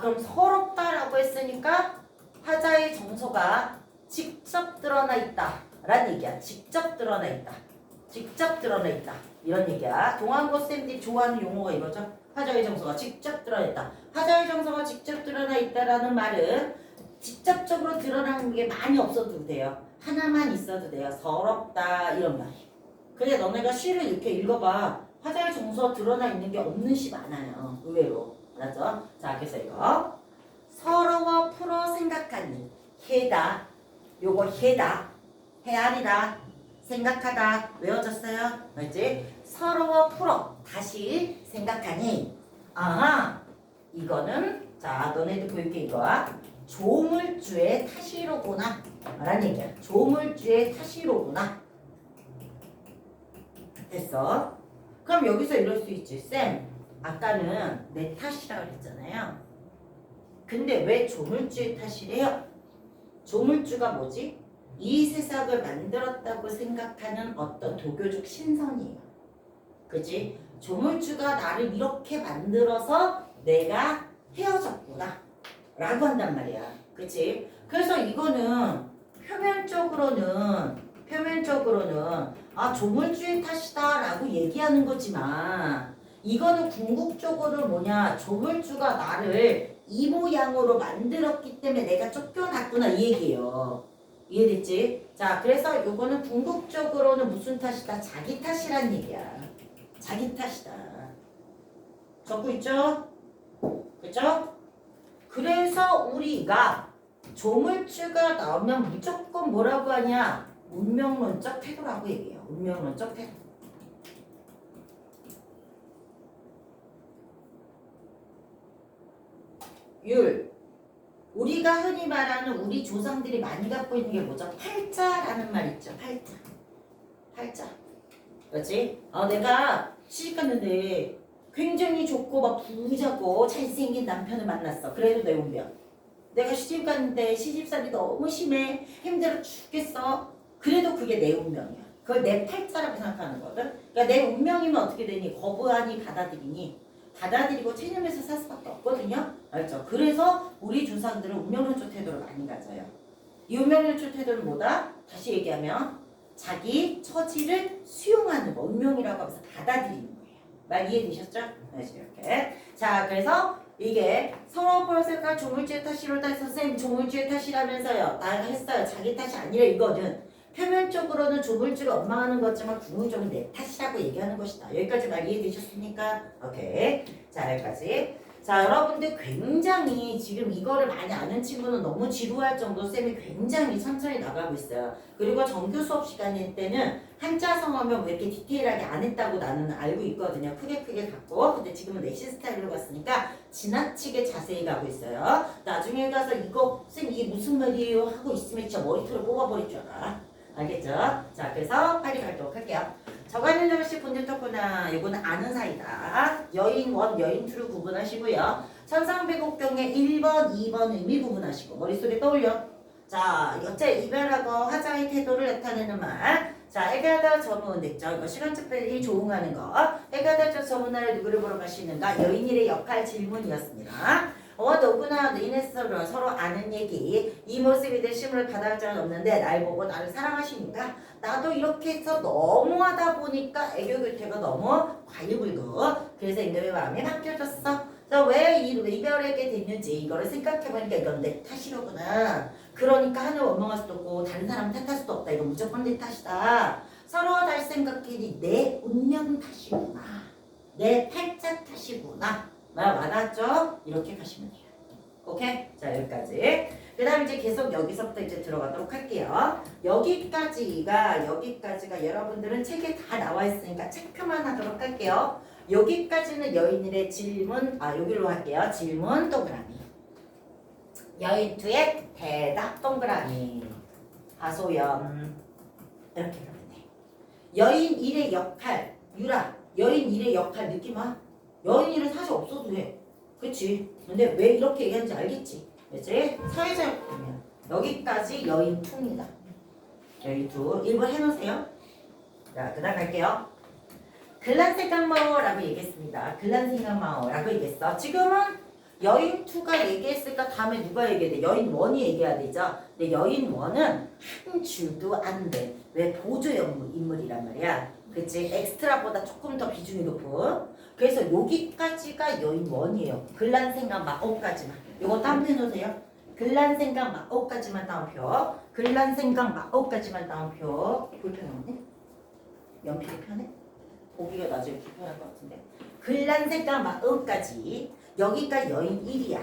[SPEAKER 1] 그럼 서럽다라고 했으니까 화자의 정서가 직접 드러나 있다 라는 얘기야. 직접 드러나 있다. 직접 드러나 있다. 이런 얘기야. 동안고 쌤들이 좋아하는 용어가 이거죠. 화자의 정서가 직접 드러나 있다. 화자의 정서가 직접 드러나 있다라는 말은 직접적으로 드러나는 게 많이 없어도 돼요. 하나만 있어도 돼요. 서럽다 이런 말이. 근데 너네가 시를 이렇게 읽어봐. 화자의 정서가 드러나 있는 게 없는 시 많아요. 의외로. 알았죠? 자, 그래서 이거 서러워 풀어 생각하니 해다. 요거 해다. 해아리다. 생각하다. 외워졌어요? 알지? 서러워 풀어 다시 생각하니 이거는 자 너네도 보일게 이거야. 조물주의 탓이로구나 라는 얘기야. 조물주의 탓이로구나. 됐어? 그럼 여기서 이럴 수 있지. 쌤 아까는 내 탓이라고 그랬잖아요. 근데 왜 조물주의 탓이래요? 조물주가 뭐지? 이 세상을 만들었다고 생각하는 어떤 도교적 신성이에요. 그치? 조물주가 나를 이렇게 만들어서 내가 헤어졌구나 라고 한단 말이야. 그치? 그래서 이거는 표면적으로는 조물주의 탓이다 라고 얘기하는 거지만 이거는 궁극적으로 뭐냐, 조물주가 나를 이 모양으로 만들었기 때문에 내가 쫓겨났구나 이 얘기예요. 이해됐지? 자, 그래서 요거는 궁극적으로는 무슨 탓이다? 자기 탓이란 얘기야. 자기 탓이다. 적고 있죠? 그죠? 그래서 우리가 조물주가 나오면 무조건 뭐라고 하냐? 운명론적 태도라고 얘기해요. 운명론적 태도. 율. 우리가 흔히 말하는 우리 조상들이 많이 갖고 있는 게 뭐죠? 팔자라는 말 있죠. 팔자. 팔자. 그렇지? 내가 시집 갔는데 굉장히 좋고 막 부자고 잘생긴 남편을 만났어. 그래도 내 운명. 내가 시집 갔는데 시집살이 너무 심해. 힘들어 죽겠어. 그래도 그게 내 운명이야. 그걸 내 팔자라고 생각하는 거거든. 그러니까 내 운명이면 어떻게 되니? 거부하니 받아들이니? 받아들이고 체념해서 살 수밖에 없거든요. 알죠? 그래서 우리 조상들은 운명론적 태도를 많이 가져요. 이 운명론적 태도는 뭐다? 다시 얘기하면 자기 처지를 수용하는 거, 운명이라고 하면서 받아들이는 거예요. 말 이해되셨죠? 네, 이렇게. 자, 그래서 이게 성어벌새가 조물주의 탓이로다. 선생님 조물주의 탓이라면서요. 나 했어요. 자기 탓이 아니라 이거는 표면적으로는 조물주를 원망하는 거지만 궁극적으로 내 탓이라고 얘기하는 것이다. 여기까지 말 이해되셨습니까? 오케이. 자, 여기까지. 자, 여러분들 굉장히 지금 이거를 많이 아는 친구는 너무 지루할 정도 쌤이 굉장히 천천히 나가고 있어요. 그리고 정규 수업 시간일 때는 한자 성어면 왜 이렇게 디테일하게 안 했다고 나는 알고 있거든요. 크게 갖고. 근데 지금은 내신 스타일로 갔으니까 지나치게 자세히 가고 있어요. 나중에 가서 이거 쌤 이게 무슨 말이에요 하고 있으면 진짜 머리털을 뽑아버릴 줄 알아. 알겠죠? 자, 그래서 빨리 가도록 할게요. 저가는 정식 본질 토크나 이거는 아는 사이다. 여인 1, 여인 2를 구분하시고요. 천상배곡경의 1번, 2번 의미 구분하시고 머릿속에 떠올려. 자, 여째 이별하고 화자의 태도를 나타내는 말. 자, 에가다 저문 됐죠? 이거 시간적 빨리 조응하는 거. 에가다 저 저문화를 누구를 보러 가시는가? 여인일의 역할 질문이었습니다. 너구나 너희네 서로 아는 얘기 이 모습이 될 심을 받아갈 적은 없는데 날 보고 나를 사랑하시니까 나도 이렇게 해서 너무하다 보니까 애교 교태가 너무 과유불급 그래서 인간의 마음이 바뀌어졌어. 그래서 왜 이별하게 됐는지 이거를 생각해보니까 이건 내 탓이로구나. 그러니까 하늘 원망할 수도 없고 다른 사람 탓할 수도 없다. 이거 무조건 내 탓이다. 서로 다시 생각해니 내 운명 탓이구나. 내 팔자 탓이구나. 말 와닿았죠? 이렇게 가시면 돼요. 오케이? 자, 여기까지. 그 다음에 이제 계속 여기서부터 이제 들어가도록 할게요. 여기까지가 여러분들은 책에 다 나와 있으니까 체크만 하도록 할게요. 여기까지는 여인일의 질문, 여기로 할게요. 질문 동그라미. 여인 2의 대답 동그라미. 하소연. 이렇게 가면 돼. 여인 1의 역할, 유라. 여인 1의 역할 느낌 와? 여인 일은 사실 없어도 돼. 그치? 근데 왜 이렇게 얘기하는지 알겠지? 그치? 사회자 역할이면 여기까지 여인 2입니다. 여인 2. 1번 해놓으세요. 자, 그 다음 갈게요. 글란생각마오라고 얘기했습니다. 글란생각마오라고 얘기했어. 지금은 여인 2가 얘기했으니까 다음에 누가 얘기해야 돼? 여인 1이 얘기해야 되죠? 근데 여인 1은 한 줄도 안 돼. 왜 보조 인물이란 말이야. 그치? 엑스트라보다 조금 더 비중이 높은. 그래서 여기까지가 여인 1이에요. 글란생각 마오까지만. 요거 따옴표 해놓으세요. 글란생각 마오까지만 따옴표. 글란생각 마오까지만 따옴표. 불편하네? 연필이 편해? 보기가 나중에 불편할 것 같은데. 글란생각 마오까지. 여기가 여인 1이야.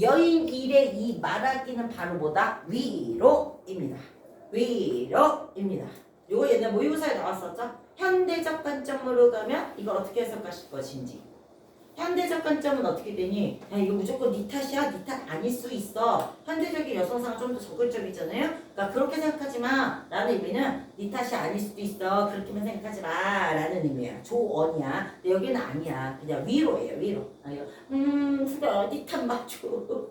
[SPEAKER 1] 여인 1의 이 말하기는 바로 뭐다? 위로입니다. 위로입니다. 요거 옛날 모의고사에 나왔었죠? 현대적 관점으로 가면 이걸 어떻게 해석하실 것인지. 현대적 관점은 어떻게 되니? 야, 이거 무조건 네 탓이야? 네 탓 아닐 수 있어. 현대적인 여성상은 좀 더 적극적이잖아요? 그러니까 그렇게 생각하지 마. 라는 의미는 네 탓이 아닐 수도 있어. 그렇게만 생각하지 마. 라는 의미야. 조언이야. 근데 여기는 아니야. 그냥 위로예요. 위로. 수가 네 탓 맞죠.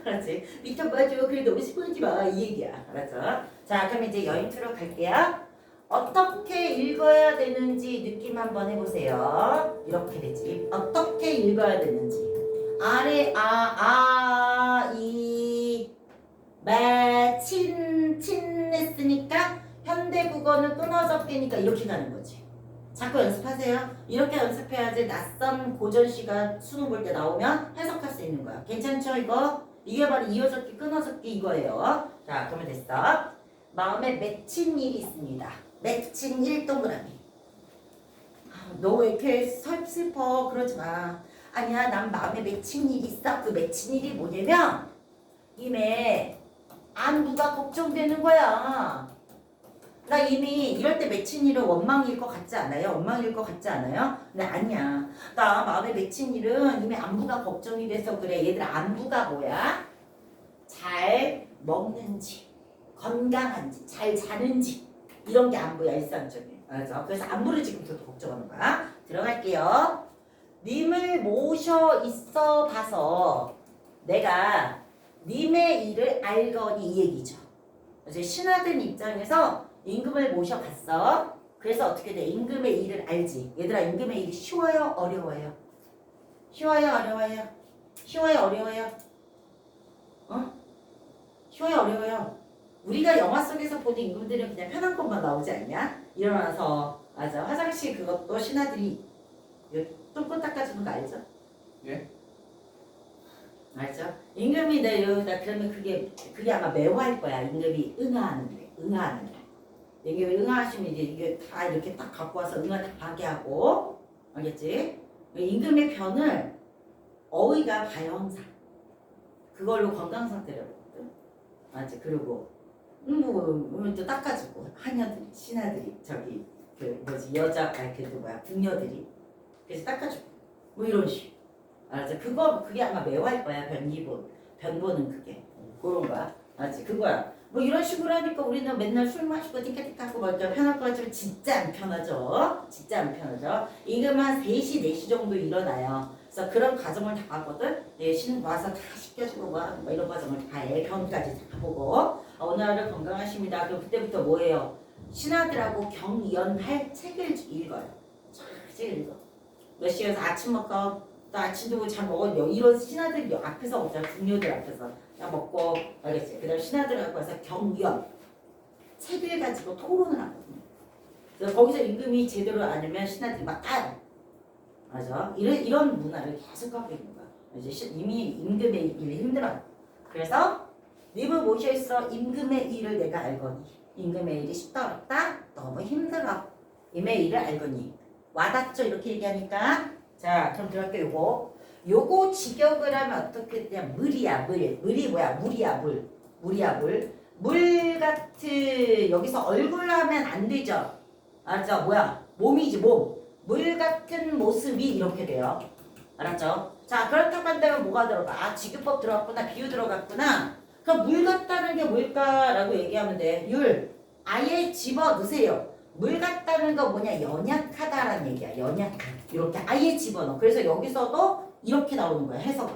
[SPEAKER 1] 알았지? 네 탓 맞죠. 그래 너무 심하지 마. 이 얘기야. 알았죠? 자, 그럼 이제 여인 투로 갈게요. 어떻게 읽어야 되는지 느낌 한번 해보세요. 이렇게 되지. 어떻게 읽어야 되는지. 아래 친 했으니까 현대 국어는 끊어져 끼니까 이렇게 가는 거지. 자꾸 연습하세요. 이렇게 연습해야지 낯선 고전시가 수능 볼 때 나오면 해석할 수 있는 거야. 괜찮죠 이거? 이게 바로 이어졌기 끊어졌기 이거예요. 자, 그러면 됐어. 마음에 맺힌 일이 있습니다. 맺힌 일 동그라미. 너 왜 이렇게 슬퍼? 그러지 마. 아니야, 난 마음에 맺힌 일이 있어. 그 맺힌 일이 뭐냐면 임에 안부가 걱정되는 거야. 나 이미 이럴 때 맺힌 일은 원망일 것 같지 않아요? 원망일 것 같지 않아요? 근데 아니야. 나 마음에 맺힌 일은 이미 안부가 걱정이 돼서 그래. 얘들아, 안부가 뭐야? 잘 먹는지, 건강한지, 잘 자는지 이런 게 안부야, 일상적인. 알죠? 그래서 안부를 지금부터 걱정하는 거야. 들어갈게요. 님을 모셔 있어 봐서 내가 님의 일을 알거니 이 얘기죠. 이제 신하들 입장에서 임금을 모셔봤어. 그래서 어떻게 돼? 임금의 일을 알지. 얘들아, 임금의 일이 쉬워요? 어려워요? 쉬워요? 어려워요? 쉬워요? 어려워요? 어? 쉬워요? 어려워요? 우리가 영화 속에서 보는 임금들은 그냥 편한 것만 나오지 않냐? 일어나서 맞아. 화장실 그것도 신하들이 똥꼬 닦아주는 거 알죠?
[SPEAKER 2] 예?
[SPEAKER 1] 알죠? 임금이 내 여기다 그러면 그게 아마 매화일 거야. 임금이 응하는데. 임금이 응하시면 이제 이게 다 이렇게 딱 갖고 와서 응하 다 하게 하고 알겠지? 임금의 편을 어휘가 바형사 그걸로 건강 상태를 보거든. 맞지? 그리고 또 닦아주고 하녀들이 신하들이 저기 그 뭐지 여자 그 뭐야 궁녀들이 그래서 닦아주고 뭐 이런 식. 알았지? 그게 아마 매화일 거야. 변보는 그게 그런 거야. 알았지? 그거야. 뭐 이런 식으로 하니까 우리는 맨날 술 마시고 띵까띵까하고 뭐 이렇게 편할 것 같지만 진짜 안 편하죠. 진짜 안 편하죠. 임금 한 3시, 4시 정도 일어나요. 그래서 그런 과정을 다 하거든. 예, 신 와서 다 시켜주고 뭐 이런 과정을 다 해. 경까지 다 보고 어느 날은 건강하십니다. 그럼 그때부터 뭐예요? 신하들하고 경연할 책을 읽어요. 책을 읽어. 몇 시에서 아침 먹고 또 아침도 잘 먹어. 이런 신하들 앞에서 먹잖아. 궁녀들 앞에서 야 먹고 알겠지. 그 다음 신하들하고 와서 경연 책을 가지고 토론을 하거든요. 그래서 거기서 임금이 제대로 안 하면 신하들이 막 까요. 맞아. 이런 문화를 계속 하고 있는 거야. 이제 이미 임금의 일이 힘들어. 그래서 님을 모셔 있어. 임금의 일을 내가 알거니. 임금의 일이 쉽다 어렵다? 너무 힘들어. 임의 일을 알거니. 와닿죠? 이렇게 얘기하니까. 자, 그럼 들어갈게요. 요거 직역을 하면 어떻게 되냐? 물이야, 물. 물이 뭐야? 물이야, 물. 물이야, 물. 물 같은 여기서 얼굴 하면 안 되죠. 알았죠? 뭐야? 몸이지, 몸. 물 같은 모습이 이렇게 돼요. 알았죠? 자, 그렇다고 한다면 뭐가 들어가? 아, 직유법 들어갔구나. 비유 들어갔구나. 그럼 물 같다는 게 뭘까라고 얘기하면 돼. 율. 아예 집어 넣으세요. 물 같다는 거 뭐냐? 연약하다라는 얘기야. 연약한. 이렇게 아예 집어넣어. 그래서 여기서도 이렇게 나오는 거야. 해석은.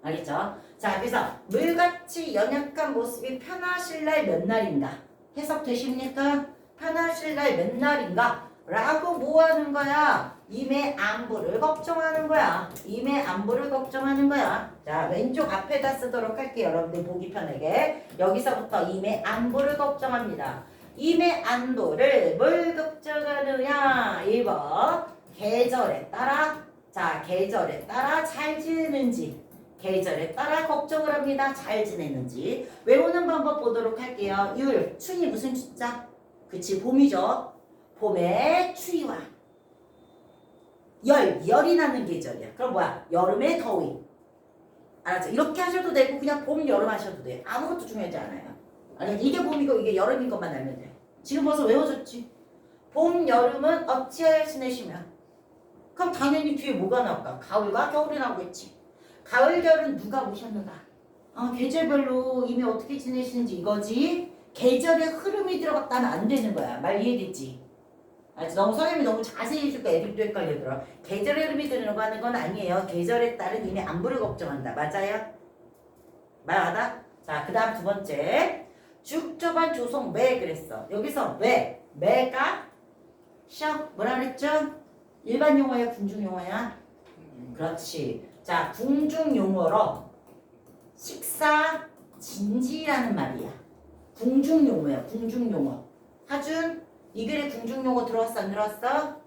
[SPEAKER 1] 알겠죠? 자, 그래서 물같이 연약한 모습이 편하실 날 몇 날인가? 해석 되십니까? 편하실 날 몇 날인가? 라고 뭐 하는 거야? 임의 안부를 걱정하는 거야. 임의 안부를 걱정하는 거야. 자, 왼쪽 앞에다 쓰도록 할게요. 여러분들 보기 편하게. 여기서부터 임의 안부를 걱정합니다. 임의 안부를 뭘 걱정하느냐? 1번 계절에 따라 자 계절에 따라 잘 지내는지 계절에 따라 걱정을 합니다. 잘 지내는지 외우는 방법 보도록 할게요. 율, 춘이 무슨 춘자? 그치 봄이죠. 봄에 추위와 열이 나는 계절이야. 그럼 뭐야? 여름에 더위. 알았죠? 이렇게 하셔도 되고 그냥 봄, 여름 하셔도 돼. 아무것도 중요하지 않아요. 아니 이게 봄이고 이게 여름인 것만 알면 돼. 지금 벌써 외워졌지? 봄, 여름은 어찌하여 지내시며 그럼 당연히 뒤에 뭐가 나올까? 가을과 겨울이 나오겠지. 가을, 겨울은 누가 모셨는가? 계절별로 이미 어떻게 지내시는지 이거지. 계절의 흐름이 들어갔다면 안 되는 거야. 말 이해됐지? 너무 선생님이 너무 자세히 해줄까 애들도 헷갈리더라. 계절의 흐름이 들어가는 건 아니에요. 계절에 따른 이미 안부를 걱정한다. 맞아요? 말 와다? 자, 그 다음 두 번째. 죽조반 조송 매 그랬어. 여기서 매가 뭐라 그랬죠? 일반 용어야 궁중 용어야? 그렇지. 자, 궁중 용어로 식사 진지라는 말이야. 궁중 용어야. 궁중 용어. 하준 이 글에 궁중 용어 들어왔어 안 들어왔어?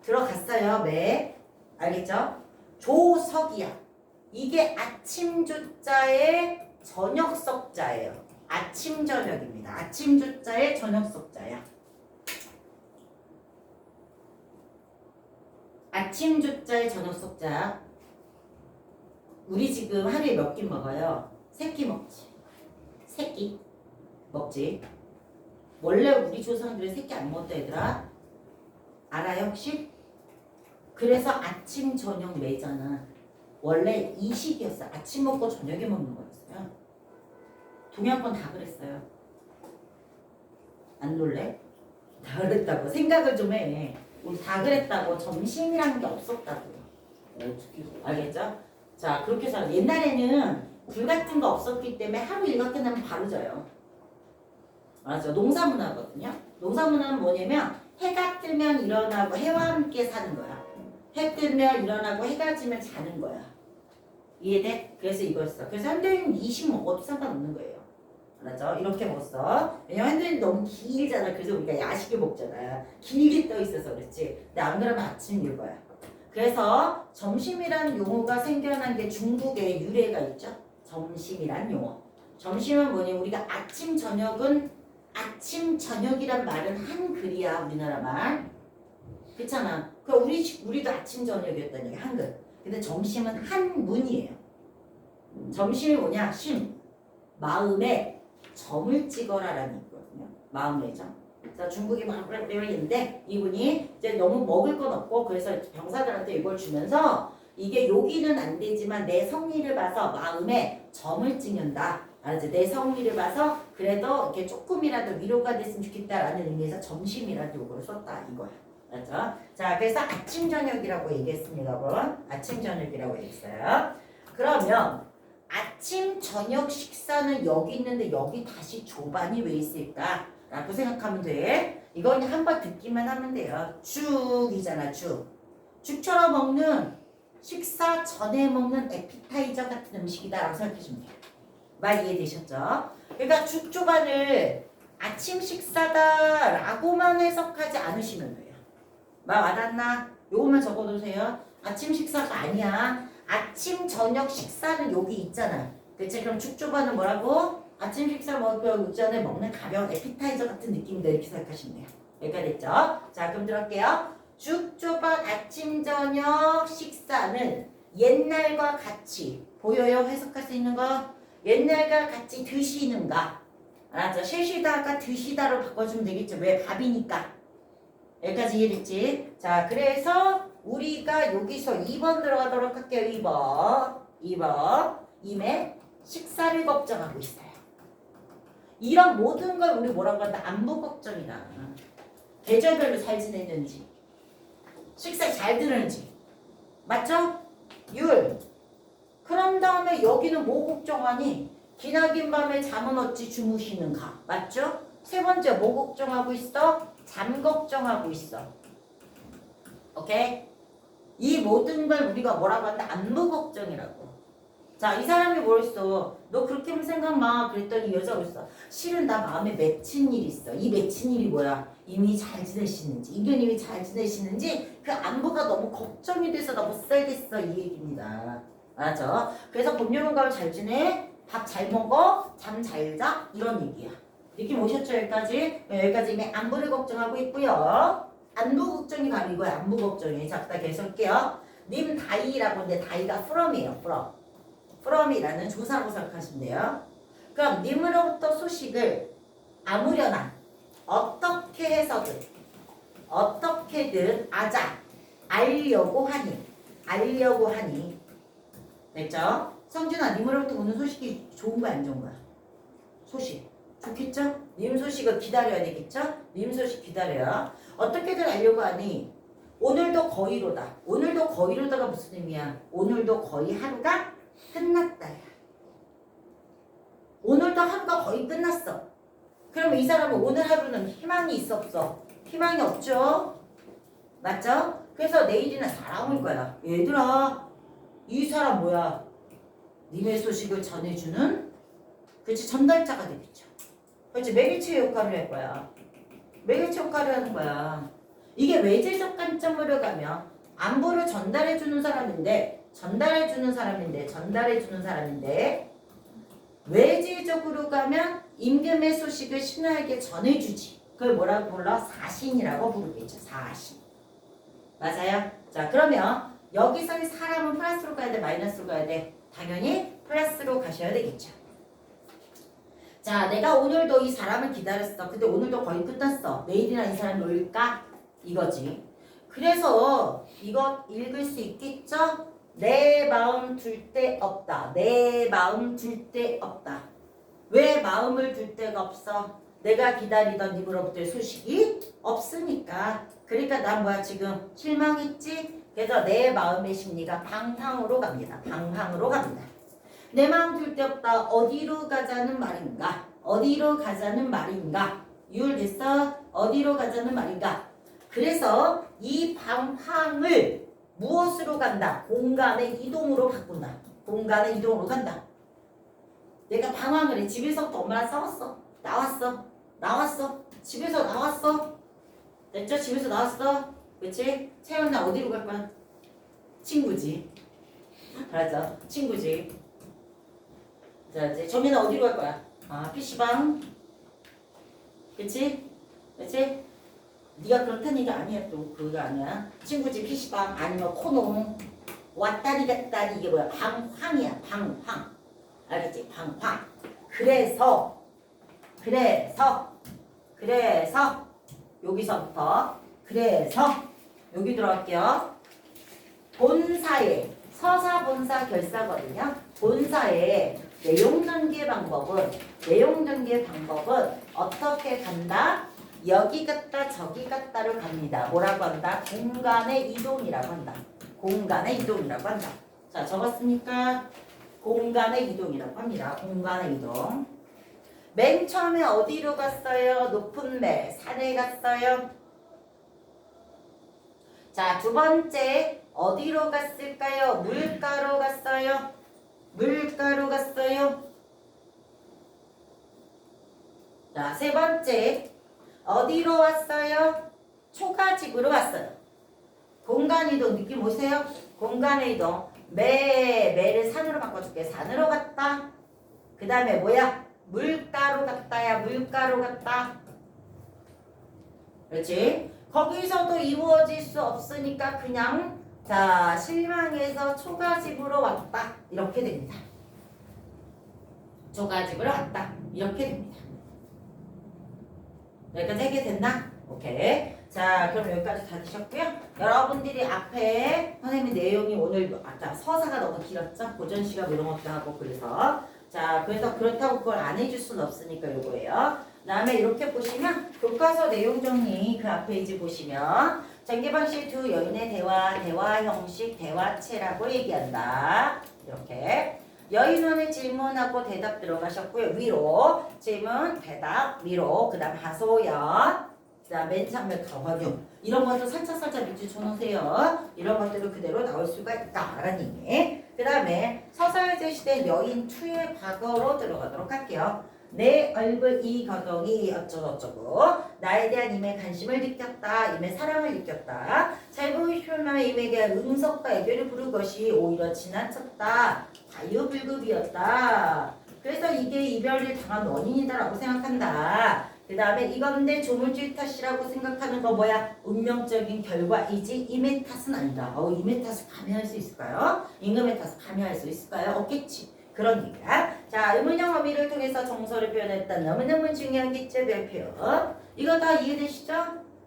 [SPEAKER 1] 들어갔어요. 매. 알겠죠? 조석이야. 이게 아침 조자의 저녁 석자예요. 아침 저녁입니다. 아침 조자의 저녁 석자야. 아침 조자의 저녁 석자. 우리 지금 하루에 몇 끼 먹어요? 3끼 먹지. 3끼 먹지. 원래 우리 조상들은 새끼 안 먹었다 얘들아. 알아요 혹시? 그래서 아침 저녁 매잖아. 원래 이식이었어. 아침 먹고 저녁에 먹는 거였어요. 동양권 다 그랬어요. 안 놀래? 다 그랬다고. 생각을 좀 해. 우리 다 그랬다고. 점심이라는 게 없었다고요.
[SPEAKER 2] 어떻게
[SPEAKER 1] 알겠죠? 자, 그렇게 해서 옛날에는 불 같은 거 없었기 때문에 하루 일과 끝나면 바로 자요. 맞아. 농사문화거든요. 농사문화는 뭐냐면 해가 뜨면 일어나고 해와 함께 사는 거야. 해 뜨면 일어나고 해가 지면 자는 거야. 이해돼? 그래서 이거였어. 그래서 현대인은 20 먹어도 상관없는 거예요. 알았죠? 이렇게 먹었어. 왜냐면 현대인은 너무 길잖아. 그래서 우리가 야식을 먹잖아. 길게 떠 있어서 그렇지. 근데 안 그러면 아침 일과야. 그래서 점심이라는 용어가 생겨난 게 중국에 유래가 있죠. 점심이란 용어. 점심은 뭐니? 우리가 아침 저녁은 아침 저녁이란 말은 한글이야. 우리나라 말. 그렇잖아. 그 우리도 아침 저녁이었다는 얘기 한글. 근데 점심은 한문이에요. 점심이 뭐냐? 심. 마음에 점을 찍어라라는 거거든요. 마음의 점. 자, 중국이 막 되어 있는데 이분이 이제 너무 먹을 건 없고 그래서 병사들한테 이걸 주면서 이게 여기는 안 되지만 내 성의를 봐서 마음에 점을 찍는다. 알았지? 내 성의를 봐서 그래도 이렇게 조금이라도 위로가 됐으면 좋겠다라는 의미에서 점심이라는 요거를 썼다 이거야. 알았죠? 자, 그래서 아침 저녁이라고 얘기했습니다, 여러분. 아침 저녁이라고 얘기했어요. 그러면 아침 저녁 식사는 여기 있는데 여기 다시 조반이 왜 있을까? 라고 생각하면 돼. 이건 한번 듣기만 하면 돼요. 죽이잖아, 죽. 죽처럼 먹는 식사 전에 먹는 에피타이저 같은 음식이다라고 생각하시면 돼요. 말 이해되셨죠? 그러니까 죽조반을 아침 식사다라고만 해석하지 않으시면 돼요. 말 와닿나? 요것만 적어두세요. 아침 식사가 아니야. 아침 저녁 식사는 여기 있잖아. 대체 그럼 죽조반은 뭐라고? 아침 식사 먹기 전에 먹는 가벼운 에피타이저 같은 느낌이다 이렇게 생각하시면 돼요. 여기까지 됐죠? 자, 그럼 들어갈게요. 죽조반 아침 저녁 식사는 옛날과 같이 보여요? 해석할 수 있는 거? 옛날과 같이 드시는가? 알았죠? 쉬시다가 드시다로 바꿔주면 되겠죠? 왜? 밥이니까. 여기까지 이해됐지? 자, 그래서 우리가 여기서 2번 들어가도록 할게요. 2번. 임에 식사를 걱정하고 있어요. 이런 모든 걸 우리 뭐라고 한다? 안부 걱정이다. 계절별로 잘 지내는지, 식사 잘 드는지, 맞죠? 율. 그런 다음에 여기는 뭐 걱정하니? 기나긴 밤에 잠은 어찌 주무시는가? 맞죠? 세 번째 뭐 걱정하고 있어? 잠 걱정하고 있어. 오케이? 이 모든 걸 우리가 뭐라고 한다? 안부 걱정이라고. 자, 이 사람이 뭐랬어? 너 그렇게만 생각 마. 그랬더니 여자가 그랬어. 실은 나 마음에 맺힌 일이 있어. 이 맺힌 일이 뭐야? 이미 잘 지내시는지, 이견님이 잘 지내시는지 그 안부가 너무 걱정이 돼서 나 못 살겠어. 이 얘기입니다. 알았죠? 그래서 봄, 여름, 가을 잘 지내? 밥 잘 먹어? 잠 잘 자? 이런 얘기야. 느낌 오셨죠? 여기까지? 네, 여기까지 이미 안부를 걱정하고 있고요. 안부 걱정이 바로 이거야. 안부 걱정이. 자, 부터 계속 할게요. 님 다이라고 하는데 다이가 from이에요. from이라는 조사라고 생각하시면 돼요. 그럼 님으로부터 소식을 아무려나 어떻게 해서든 어떻게든 알려고 하니 됐죠? 성준아, 님으로부터 오는 소식이 좋은 거야 안 좋은 거야? 소식 좋겠죠? 님 소식을 기다려야 되겠죠? 님 소식 기다려요. 어떻게든 알려고 하니 오늘도 거의로다. 오늘도 거의로다가 무슨 의미야? 오늘도 거의 하루가 끝났다야. 오늘도 하루가 거의 끝났어. 그러면 이 사람은 오늘 하루는 희망이 있어 없어? 희망이 없죠? 맞죠? 그래서 내일이나 살아올 거야. 얘들아, 이 사람 뭐야? 님의 소식을 전해주는 그렇지 전달자가 되겠죠. 그렇지 매개체 역할을 할 거야. 매개체 역할을 하는 거야. 이게 외제적 관점으로 가면 안부를 전달해주는 사람인데 외제적으로 가면 임금의 소식을 신하에게 전해주지. 그걸 뭐라고 불러? 사신이라고 부르겠죠. 사신. 맞아요? 자, 그러면 여기서의 사람은 플러스로 가야 돼? 마이너스로 가야 돼? 당연히 플러스로 가셔야 되겠죠. 자, 내가 오늘도 이 사람을 기다렸어. 근데 오늘도 거의 끝났어. 내일이나 이 사람이 올까? 이거지. 그래서 이거 읽을 수 있겠죠? 내 마음 둘 데 없다. 내 마음 둘 데 없다. 왜 마음을 둘 데가 없어? 내가 기다리던 이브로부터의 소식이 없으니까. 그러니까 난 뭐야 지금 실망했지? 그래서 내 마음의 심리가 방황으로 갑니다. 방황으로 갑니다. 내 마음 둘 데 없다. 어디로 가자는 말인가? 어디로 가자는 말인가? 이해됐어? 어디로 가자는 말인가? 그래서 이 방황을 무엇으로 간다? 공간의 이동으로 바꾼다. 공간의 이동으로 간다. 내가 방황을 해. 집에서부터 엄마랑 싸웠어. 나왔어. 집에서 나왔어. 됐죠? 집에서 나왔어. 그치? 채연아 어디로 갈 거야? 친구지. 알았죠? 친구지. 자, 이제 정민아 어디로 갈 거야? 아, PC방. 그치? 네가 그렇다는 얘기 아니야. 또 그거 아니야. 친구지 PC방 아니면 코노. 왔다리 갔다리 이게 뭐야? 방황이야. 방황. 알겠지? 방황. 그래서 여기서부터 여기 들어갈게요. 본사의 서사 본사 결사거든요. 본사의 내용 전개 방법은 어떻게 간다? 여기 갔다 저기 갔다를 갑니다. 뭐라고 한다? 공간의 이동이라고 한다. 공간의 이동이라고 한다. 자, 적었습니까? 공간의 이동이라고 합니다. 공간의 이동. 맨 처음에 어디로 갔어요? 높은 배, 산에 갔어요. 자, 두 번째 어디로 갔을까요? 물가로 갔어요. 자, 세 번째 어디로 왔어요? 초가집으로 왔어요. 공간 이동 느낌 오세요? 공간의 이동. 매를 산으로 바꿔줄게. 산으로 갔다. 그 다음에 뭐야? 물가로 갔다야. 물가로 갔다. 그렇지? 거기서도 이루어질 수 없으니까 그냥 자 실망해서 초가집으로 왔다. 이렇게 됩니다. 초가집으로 왔다. 이렇게 됩니다. 여기까지 해결됐나? 오케이. 자, 그럼 여기까지 다 되셨고요. 여러분들이 앞에 선생님 내용이 오늘 아까 서사가 너무 길었죠? 고전 시각 이런 것도 하고 그래서 그래서 그렇다고 그걸 안 해줄 수는 없으니까 요거예요. 그 다음에 이렇게 보시면 교과서 내용 정리 그 앞에 이제 보시면 전개 방식 두 여인의 대화 형식, 대화체라고 얘기한다. 이렇게. 여인원의 질문하고 대답 들어가셨고요. 위로 질문, 대답, 위로. 그 다음 하소연, 그 다음 맨 처음에 가관용. 이런 것도 살짝 밑줄 쳐놓으세요. 이런 것들도 그대로 나올 수가 있다라는 의미. 그 다음에 서사에 제시된 여인 2의 과거로 들어가도록 할게요. 내 얼굴 이 거동이 어쩌고저쩌고 나에 대한 임의 관심을 느꼈다. 임의 사랑을 느꼈다. 잘 보이실 만한 임에 대한 응석과 애교를 부를 것이 오히려 지나쳤다. 과유불급이었다. 그래서 이게 이별을 당한 원인이다라고 생각한다. 그 다음에 이건데 조물주의 탓이라고 생각하는 거 뭐야? 운명적인 결과이지 임의 탓은 아니다. 임의 탓을 가미할 수 있을까요? 임금의 탓을 가미할 수 있을까요? 없겠지. 그런 얘기야. 자, 의문형 어미를 통해서 정서를 표현했다. 너무너무 중요한 기체 별표. 이거 다 이해되시죠?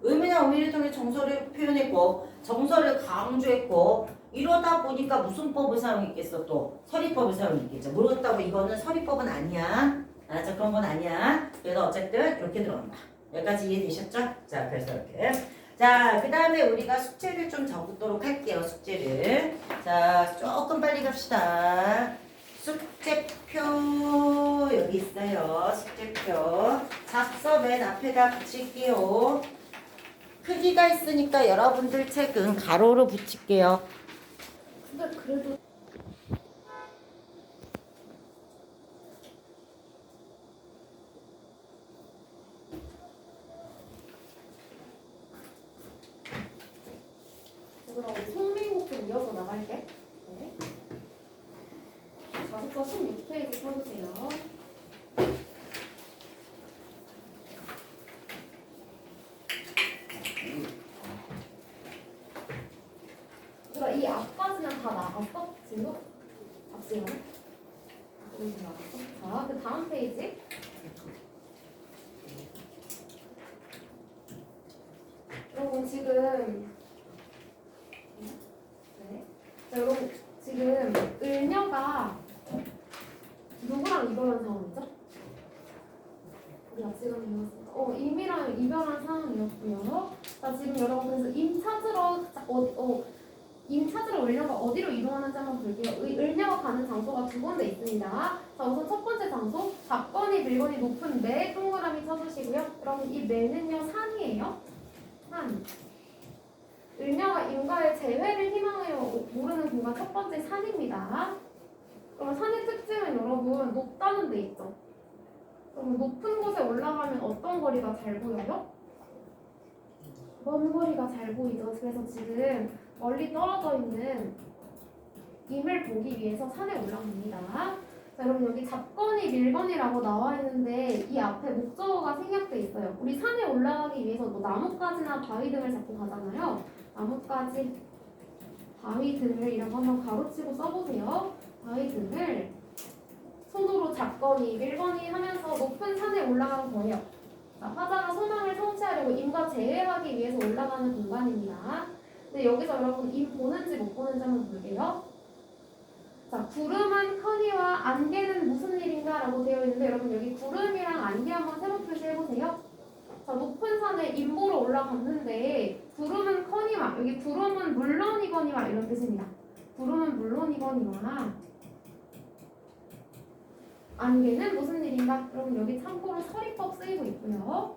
[SPEAKER 1] 의문형 어미를 통해 정서를 표현했고 정서를 강조했고 이러다 보니까 무슨 법을 사용했겠어? 또 서리법을 사용했겠죠. 모르겠다고 이거는 서리법은 아니야. 알았죠? 그런 건 아니야. 그래서 어쨌든 이렇게 들어간다. 여기까지 이해되셨죠? 자, 그래서 이렇게. 자, 그 다음에 우리가 숙제를 좀 적도록 할게요. 숙제를. 자, 조금 빨리 갑시다. 숙제표 여기 있어요. 숙제표. 잡서 맨 앞에다 붙일게요. 크기가 있으니까 여러분들 책은 가로로 붙일게요.
[SPEAKER 3] 근데 그래도 그럼 송민국 좀 이어서 나갈게. 네. 자습서 16페이지 펴주세요. 그럼 이 앞까지는 다 나갔어? 지금? 앞지금? 여기 나갔어? 자, 그 다음 페이지. 여러분 지금 네. 자, 여러분 지금 을녀가 누구랑 이별한 상황이죠? 우리가 지금 배웠어. 임이랑 이별한 상황이었고요. 자, 지금 여러분 그래서 임 찾으러 임 찾으러 을녀가 어디로 이동하는지 한번 볼게요. 을녀가 가는 장소가 두 군데 있습니다. 자, 우선 첫 번째 장소, 답건이 밀건이 높은데 동그라미 쳐주시고요. 여러분 이 매는요 산이에요. 산. 을녀가 임과의 재회를 희망하여 모르는 공간 첫 번째 산입니다. 그럼 산의 특징은 여러분 높다는 데 있죠. 그럼 높은 곳에 올라가면 어떤 거리가 잘 보여요? 먼 거리가 잘 보이죠. 그래서 지금 멀리 떨어져 있는 임을 보기 위해서 산에 올라갑니다. 자, 여러분 여기 잡건이 밀건이라고 나와 있는데 이 앞에 목적어가 생략돼 있어요. 우리 산에 올라가기 위해서 뭐 나뭇가지나 바위 등을 잡고 가잖아요. 나뭇가지, 바위 등을 이런 거 한번 가로치고 써보세요. 바위 등을 손으로 잡거니 밀거니 하면서 높은 산에 올라가는 거예요. 자, 화자가 소망을 성취하려고 임과 재회하기 위해서 올라가는 공간입니다. 근데 여기서 여러분 임 보는지 못 보는지 한번 볼게요. 자, 구름은 커니와 안개는 무슨 일인가 라고 되어 있는데 여러분 여기 구름이랑 안개 한번 세로 표시해보세요. 자, 높은 산에 임 보러 올라갔는데 구름은 커니와 여기 구름은 물론이거니와 이런 뜻입니다. 구름은 물론이거니와 안개는 무슨 일인가? 여러분 여기 참고로 서리법 쓰이고 있고요.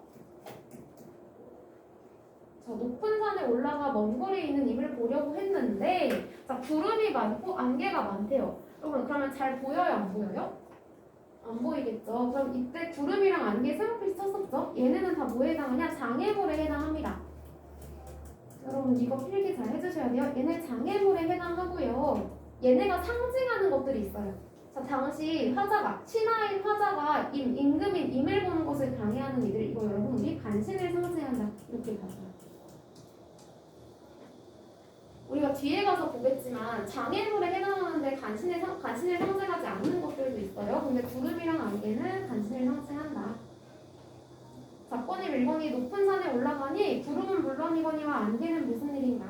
[SPEAKER 3] 자, 높은 산에 올라가 먼 거리에 있는 임을 보려고 했는데 자, 구름이 많고 안개가 많대요. 여러분 그러면 잘 보여요? 안 보여요? 안 보이겠죠? 그럼 이때 구름이랑 안개 세로필 쳤었죠? 얘네는 다 뭐에 해당하냐? 장애물에 해당합니다. 여러분 이거 필기 잘 해주셔야 돼요. 얘네 장애물에 해당하고요. 얘네가 상징하는 것들이 있어요. 자, 당시 화자가 신하인 화자가 임금인 임을 보는 것을 방해하는 이들 이거 여러분 우리 간신을 상징한다 이렇게 봐줘요. 우리가 뒤에 가서 보겠지만 장애물에 해당하는데 간신을 상징하지 않는 것들도 있어요. 근데 구름이랑 안개는 간신을 상징한다. 잡건이 밀건이 높은 산에 올라가니 구름은 물론이거니와 안개는 무슨 일인가.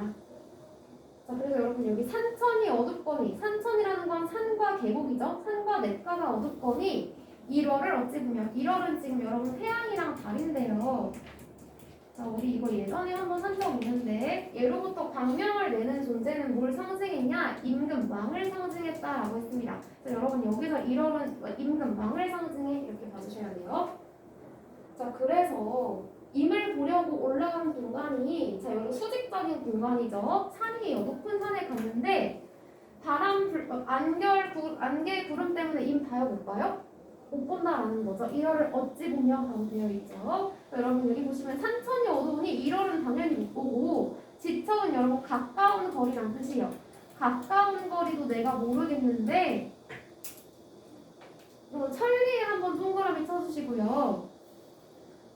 [SPEAKER 3] 자, 그래서 여러분 여기 산천이 어둡거니 산천이라는 건 산과 계곡이죠. 산과 냇가가 어둡거니 1월을 어찌 보면 1월은 지금 여러분 태양이랑 달인데요. 자, 우리 이거 예전에 한번 한 적 있는데 예로부터 광명을 내는 존재는 뭘 상징했냐? 임금 왕을 상징했다라고 했습니다. 자, 여러분 여기서 1월은 임금 왕을 상징해 이렇게 봐주셔야 돼요. 자, 그래서 임을 보려고 올라간 공간이 자, 여기 수직적인 공간이죠. 산이에요. 높은 산에 갔는데 안개 구름 때문에 임 봐요? 못 봐요? 못 본다라는 거죠. 1월을 어찌 보며 라고 되어 있죠. 여러분 여기 보시면 산천이 어두우니 1월은 당연히 못 보고 지척은 여러분 가까운 거리란 뜻이에요. 가까운 거리도 내가 모르겠는데 천리에 한번 동그라미 쳐주시고요.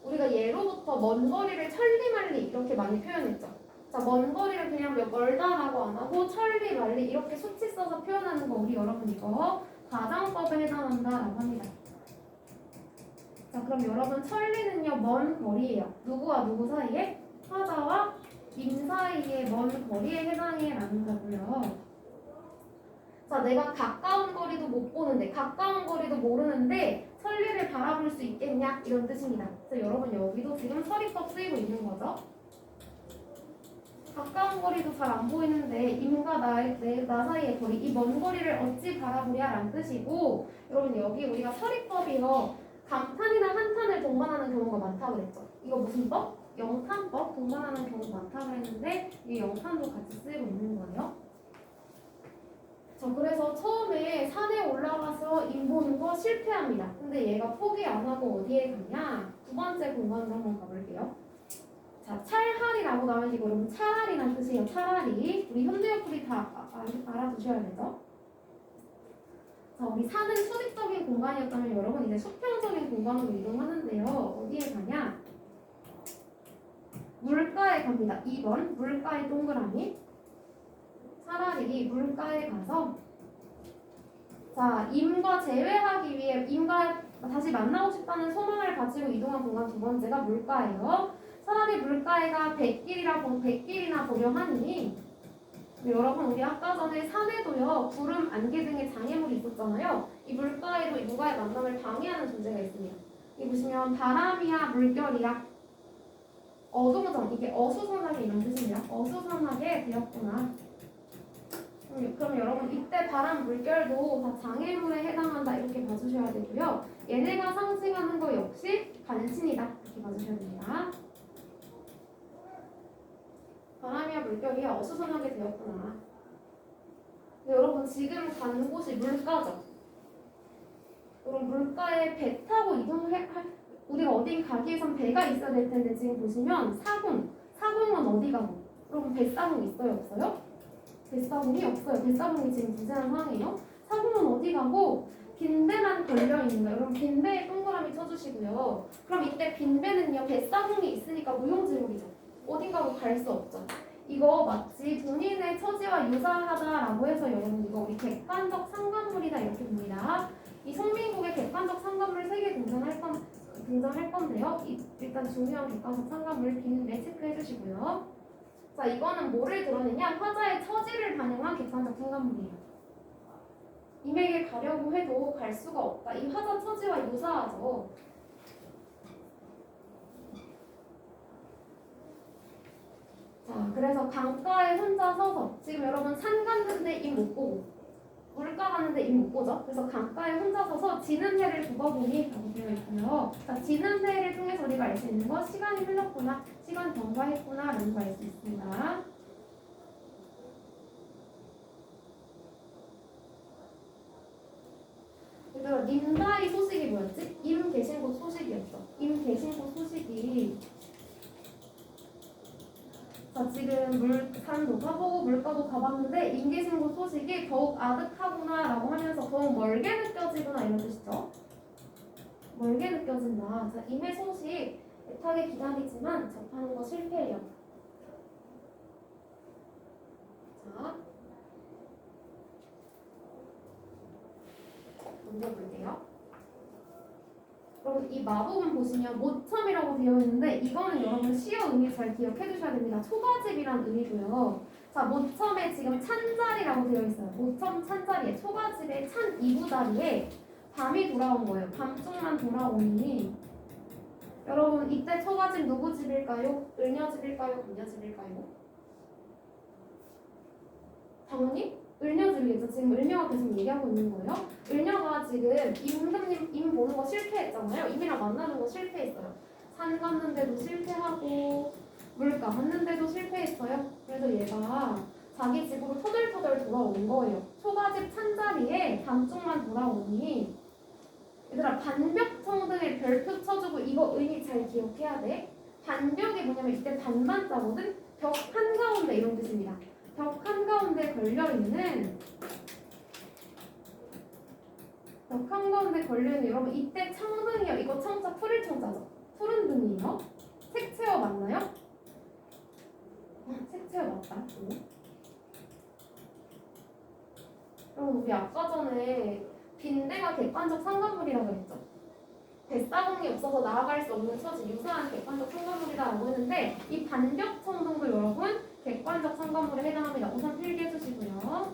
[SPEAKER 3] 우리가 예로부터 먼 거리를 천리만리 이렇게 많이 표현했죠. 자, 먼 거리를 그냥 멀다라고 안 하고 천리, 만리 이렇게 수치 써서 표현하는 거 우리 여러분 이거 가정법에 해당한다라고 합니다. 자, 그럼 여러분 천리는요 먼 거리예요. 누구와 누구 사이에? 화자와 임 사이의 먼 거리에 해당해 라는 거고요. 자, 내가 가까운 거리도 못 보는데 가까운 거리도 모르는데 천리를 바라볼 수 있겠냐 이런 뜻입니다. 그래서 여러분 여기도 지금 서리법 쓰이고 있는 거죠. 가까운 거리도 잘 안 보이는데 임과 나 사이의 거리 이 먼 거리를 어찌 바라보랴 라는 뜻이고 여러분 여기 우리가 서리법이요 감탄이나 한탄을 동반하는 경우가 많다고 그랬죠. 이거 무슨 법? 영탄법 동반하는 경우가 많다고 했는데 이 영탄도 같이 쓰이고 있는 거예요. 자, 그래서 처음에 산에 올라가서 임 보는 거 실패합니다. 근데 얘가 포기 안 하고 어디에 가냐? 두 번째 공간으로 한번 가볼게요. 자, 찰하리라고 나오면 이거 여러분 차라리라는 뜻이에요. 차라리 우리 현대어플이 다 알아두셔야 되죠. 자, 우리 산은 수직적인 공간이었다면 여러분 이제 수평적인 공간으로 이동하는데요. 어디에 가냐? 물가에 갑니다. 2번 물가에 동그라미. 차라리 물가에 가서 자, 임과 재회하기 위해 임과 다시 만나고 싶다는 소망을 가지고 이동한 공간 두 번째가 물가예요. 차라리 물가에가 100길이나 보려하니 여러분 우리 아까 전에 산에도요 구름, 안개 등의 장애물이 있었잖아요. 이 물가에도 누가의 만남을 방해하는 존재가 있습니다. 이 보시면 바람이야 물결이야 어동전 이게 어수선하게 이런 뜻입니다. 어수선하게 되었구나. 그럼 여러분 이때 바람 물결도 다 장애물에 해당한다 이렇게 봐주셔야 되고요. 얘네가 상징하는 거 역시 간신이다 이렇게 봐주셔야 됩니다. 바람이야 물결이야 어수선하게 되었구나. 근데 여러분 지금 가는 곳이 물가죠. 여러분 물가에 배 타고 우리가 어딘 가기 위해선 배가 있어야 될 텐데 지금 보시면 사공은 어디 가고? 여러분 뱃사공 있어요 없어요? 뱃사공이 없어요. 뱃사공이 지금 부재한 상황이에요. 사공은 어디 가고 빈배만 걸려있는 거예요. 여러분 빈배에 동그라미 쳐주시고요. 그럼 이때 빈배는요 뱃사공이 있으니까 무용지물이죠. 어딘가로 갈 수 없죠. 이거 마치 본인의 처지와 유사하다라고 해서 여러분 이거 우리 객관적 상관물이다 이렇게 봅니다. 이 송민국의 객관적 상관물 3개 등장할 건데요. 일단 중요한 객관적 상관물 빈배 체크해 주시고요. 자, 이거는 뭐를 드러내냐? 화자의 처지를 반영한 객관적 상관물이에요. 임에게 가려고 해도 갈 수가 없다. 이 화자 처지와 유사하죠. 자, 그래서 강가에 혼자 서서 지금 여러분 산 갔는데 입 못 보고 물가 갔는데 입 못 보죠. 그래서 강가에 혼자 서서 지는 해를 두고 보니 라고 되어 있고요. 자, 지는 해를 통해서 우리가 알 수 있는 거 시간이 흘렀구나, 시간 경과했구나 라는 거 알 수 있습니다. 얘들아, 님다이 소식이 뭐였지? 임 계신 곳 소식이었어. 임 계신 곳 소식이 자, 지금 산도 가보고 물가도 가봤는데 임 계신 곳 소식이 더욱 아득하구나 라고 하면서 더욱 멀게 느껴지구나 이런 뜻이죠. 멀게 느껴진다. 자, 임의 소식 애타게 기다리지만 접하는 거 실패해요. 자, 먼저 볼게요. 여러분 이 마법은 보시면 모첨이라고 되어 있는데 이거는 여러분 시어 의미 잘 기억해 주셔야 됩니다. 초가집이란 의미고요. 자, 모첨에 지금 찬자리라고 되어 있어요. 모첨 찬자리에 초가집의 찬 이구다리에 밤이 돌아온 거예요. 밤중만 돌아오니 여러분 이때 초가집 누구 집일까요? 을녀집일까요? 금녀집일까요? 당연히 을녀집이겠죠. 지금 을녀가 계속 얘기하고 있는 거예요. 을녀가 지금 임 보는 거 실패했잖아요. 임이랑 만나는 거 실패했어요. 산 갔는데도 실패하고 물가 갔는데도 실패했어요. 그래서 얘가 자기 집으로 터덜터덜 돌아온 거예요. 초가집 찬자리에 밤중만 돌아오니 얘들아 반벽청 등의 별표 쳐주고 이거 의미 잘 기억해야 돼. 반벽이 뭐냐면 이때 반반자거든. 벽 한가운데 이런 뜻입니다. 벽 한가운데 걸려있는 여러분 이때 창등이요. 이거 청자 푸를 청자죠. 푸른 등이요. 색채어 맞나요? 색채어 맞다. 여러분 우리 아까 전에 빈대가 객관적 상관물이라고 했죠. 뱃사공이 없어서 나아갈 수 없는 처지 유사한 객관적 상관물이라고 했는데 이 반벽청등도 여러분 객관적 상관물에 해당합니다. 우선 필기해 주시고요.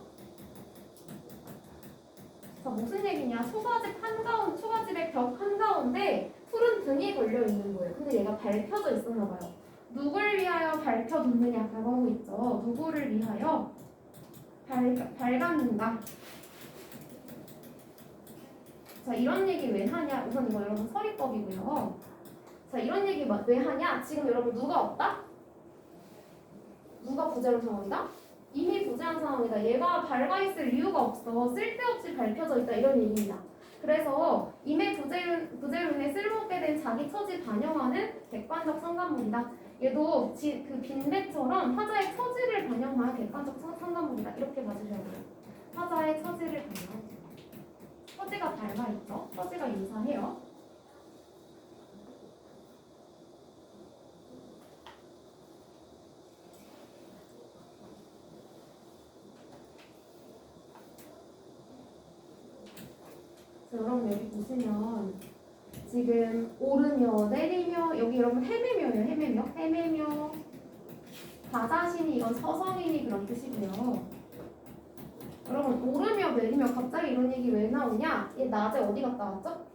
[SPEAKER 3] 자, 무슨 얘기냐? 초가집의 벽 한가운데 푸른 등이 걸려 있는 거예요. 근데 얘가 밝혀져 있었나 봐요. 누굴 위하여 밝혀뒀느냐라고 하고 있죠. 누구를 위하여 밝았는가? 자, 이런 얘기 왜 하냐? 우선 이거 여러분 서리법이고요. 자, 이런 얘기 왜 하냐? 지금 여러분 누가 없다? 누가 부재한 상황이다? 이미 부재한 상황이다. 얘가 밝아있을 이유가 없어. 쓸데없이 밝혀져 있다. 이런 얘기입니다. 그래서 임의 부재로 인해 쓸모없게 된 자기 처지 반영하는 객관적 상관물이다. 얘도 그 빈대처럼 화자의 처지를 반영한 객관적 상관물이다. 이렇게 봐주셔야 돼요. 화자의 처지를 반영한 처지가 밝아있죠. 처지가 유사해요. 여러분 여기 보시면 지금 오르며 내리며 여기 여러분 헤매며요. 헤매며 바다시니 이건 서성이니 그런 뜻이고요. 여러분 오르며 내리며 갑자기 이런 얘기 왜 나오냐? 얘 낮에 어디 갔다 왔죠?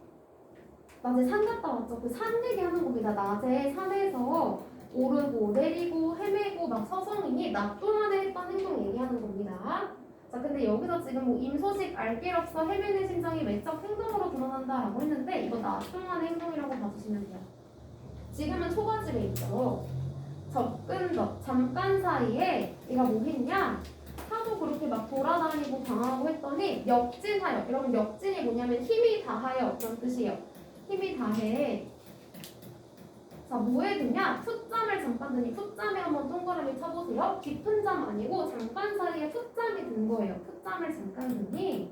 [SPEAKER 3] 낮에 산 갔다 왔죠. 그 산 얘기하는 겁니다. 낮에 산에서 오르고 내리고 헤매고 막 서성이니 낮 동안에 했던 행동 얘기하는 겁니다. 자, 근데 여기서 지금 뭐 임소식 알길 없어 헤매는 심정이 외적 행동으로 드러난다라고 했는데 이거 낮 동안의 행동이라고 봐주시면 돼요. 지금은 초가집에 있죠. 접근적 잠깐 사이에 얘가 뭐 했냐? 하도 그렇게 막 돌아다니고 방황하고 했더니 역진하여. 여러분 역진이 뭐냐면 힘이 다하여 그런 뜻이에요. 힘이 다해. 자, 뭐에 드냐? 풋잠을 잠깐 드니 풋잠에 한번 동그라미 쳐보세요. 깊은 잠 아니고 잠깐 사이에 풋잠이 든 거예요. 풋잠을 잠깐 드니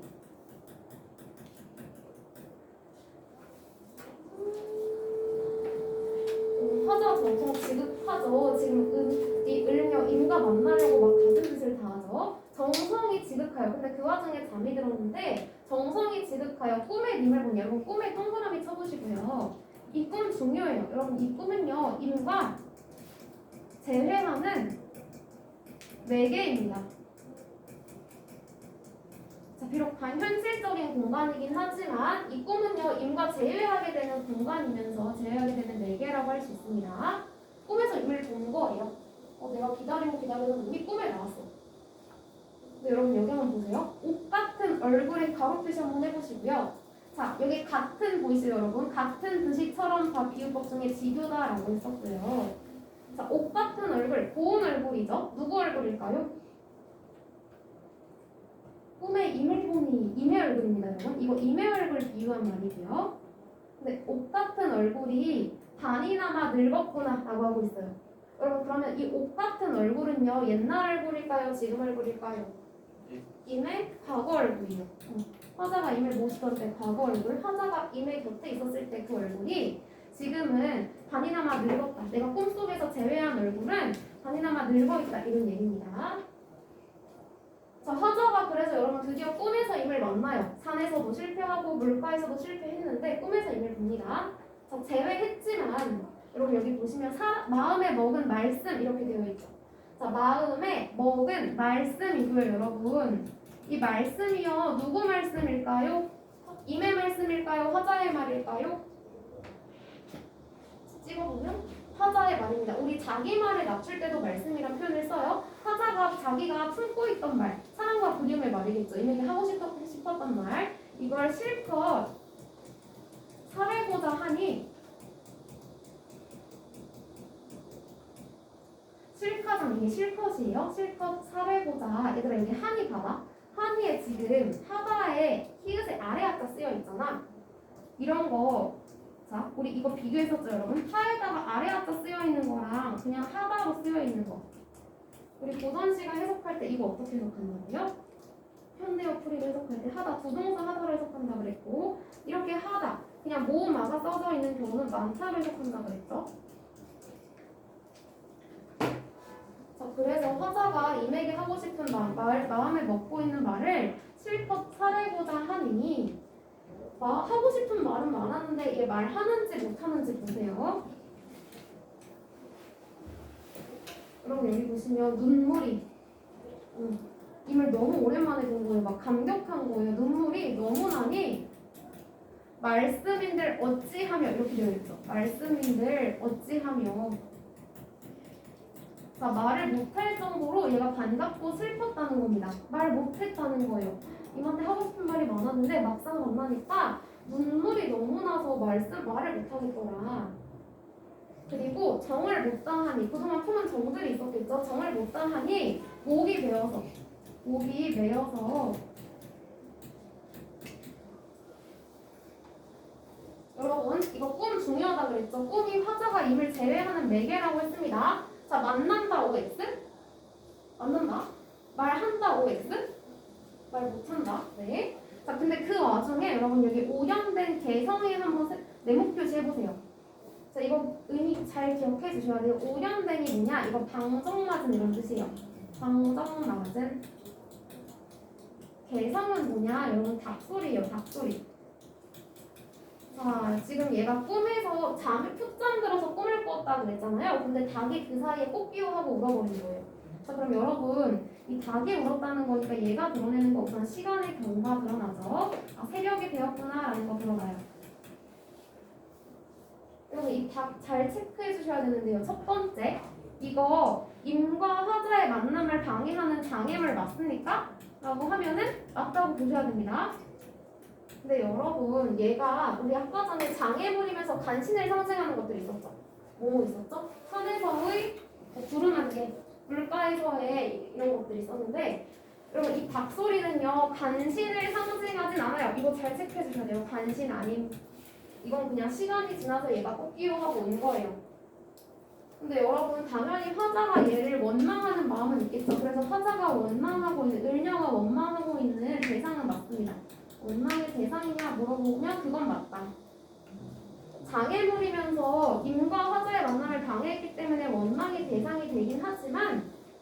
[SPEAKER 3] 화자 전통 지극하죠. 지금 을며 임과 만나려고 막 가진 짓을 다 하죠. 정성이 지극하여. 근데 그 와중에 잠이 들었는데 정성이 지극하여 꿈에 님을 보니 여러분 꿈에 동그라미 쳐보시고요. 이 꿈 중요해요. 여러분 이 꿈은요 임과 제외하는 4개입니다. 자, 비록 반현실적인 공간이긴 하지만 이 꿈은요 임과 제외하게 되는 공간이면서 제외하게 되는 4개라고 할 수 있습니다. 꿈에서 임을 본 거예요. 내가 기다리던 놈이 꿈에 나왔어. 근데 여러분 여기 한번 보세요. 옷 같은 얼굴에 가로 표시 한번 해보시고요. 자, 여기 같은 보이시죠 여러분? 같은 듯이처럼 다 비유법 중에 지교다라고 했었어요. 자, 옷 같은 얼굴, 고운 얼굴이죠? 누구 얼굴일까요? 꿈에 임을 보니 임의 얼굴입니다 여러분. 이거 임의 얼굴 비유한 말이고요. 근데 옷 같은 얼굴이 반이나마 늙었구나 라고 하고 있어요. 여러분 그러면 이 옷 같은 얼굴은요 옛날 얼굴일까요? 지금 얼굴일까요? 임의 과거 얼굴이요. 화자가 임을 모시던 때 과거 얼굴, 화자가 임의 곁에 있었을 때 그 얼굴이 지금은 반이나마 늙었다. 내가 꿈속에서 제외한 얼굴은 반이나마 늙어있다. 이런 얘기입니다. 자, 화자가 그래서 여러분 드디어 꿈에서 임을 만나요. 산에서도 실패하고 물가에서도 실패했는데 꿈에서 임을 봅니다. 자, 제외했지만 여러분 여기 보시면 마음에 먹은 말씀 이렇게 되어 있죠. 자, 마음에 먹은 말씀이고요 여러분. 이 말씀이요 누구 말씀일까요? 임의 말씀일까요? 화자의 말일까요? 찍어보면 화자의 말입니다. 우리 자기 말에 낮출 때도 말씀이란 표현을 써요. 화자가 자기가 품고 있던 말, 사랑과 그리움의 말이겠죠. 임에게 하고 싶었던 말, 이걸 실컷 살해고자 하니 실컷은 이게 실컷이에요. 실컷 살해고자. 얘들아 여기 한이 봐봐. 한이에 지금 하다에 히읗의 아래 하자 쓰여 있잖아. 이런 거. 자, 우리 이거 비교했었죠, 여러분? 하에다가 아래 하자 쓰여 있는 거랑 그냥 하다로 쓰여 있는 거. 우리 고전 시간 해석할 때 이거 어떻게 해석한다고요? 현대어 풀이를 해석할 때 하다, 부동사 하다로 해석한다 그랬고, 이렇게 하다, 그냥 모음아가 써져 있는 경우는 많다로 해석한다 그랬죠? 자, 그래서 화자가 임에게 하고 싶은 마음에 먹고 있는 말을 실컷 살해고자 하니, 하고 싶은 말은 많았는데 얘 말하는지 못하는지 보세요. 여러분 여기 보시면 눈물이 임을 너무 오랜만에 본 거예요. 막 감격한 거예요. 눈물이 너무 나니 말씀인들 어찌하며 이렇게 되어 있죠. 말씀인들 어찌하며. 자, 말을 못할 정도로 얘가 반갑고 슬펐다는 겁니다. 말 못했다는 거예요. 임한테 하고 싶은 말이 많았는데 막상 만나니까 눈물이 너무 나서 말을 못하겠더라. 그리고 정을 못 다하니, 그동안 품은 정들이 있었겠죠. 정을 못 다하니 목이 메어서 여러분 이거 꿈 중요하다 그랬죠. 꿈이 화자가 임을 제외하는 매개라고 했습니다. 자, 만난다 OX, 만난다, 말한다 OX, 말 못한다. 네. 자, 근데 그 와중에 여러분 여기 오염된 개성에 한번 네모 표시해보세요. 자, 이거 의미 잘 기억해 주셔야 돼요. 오염된이 뭐냐? 이거 방정맞은 이런 뜻이에요. 방정맞은. 개성은 뭐냐? 여러분 닭소리예요. 닭소리. 자, 지금 얘가 꿈에서 푹잠 들어서 꿈을 꿨다고 그랬잖아요. 근데 닭이 그 사이에 꽃기호하고 울어버린 거예요. 자, 그럼 여러분, 이 닭이 울었다는 거니까 얘가 드러내는 거 우선 시간의 경과 드러나죠. 아, 새벽이 되었구나 라는 거 드러나요. 여러분, 이 닭 잘 체크해 주셔야 되는데요. 첫 번째, 이거 임과 화자의 만남을 방해하는 장애물 맞습니까? 라고 하면은 맞다고 보셔야 됩니다. 근데 여러분, 얘가 우리 아까 전에 장애물이면서 간신을 상징하는 것들이 있었죠. 뭐 있었죠? 산에서의 구름한개, 물가에서의 이런 것들이 있었는데, 여러분 이 닭소리는요 간신을 상징하진 않아요. 이거 잘 체크해 주셔야 돼요. 간신 아님. 이건 그냥 시간이 지나서 얘가 꽃기호하고 온 거예요. 근데 여러분 당연히 화자가 얘를 원망하는 마음은 있겠죠. 그래서 화자가 원망하고 있는, 을녀가 원망하고 있는 대상은 맞습니다. 원망의 대상이냐 물어보면 그건 맞다. 장애물이면서 임과 화자의 만남을 방해했기 때문에 원망의 대상이 되긴 하지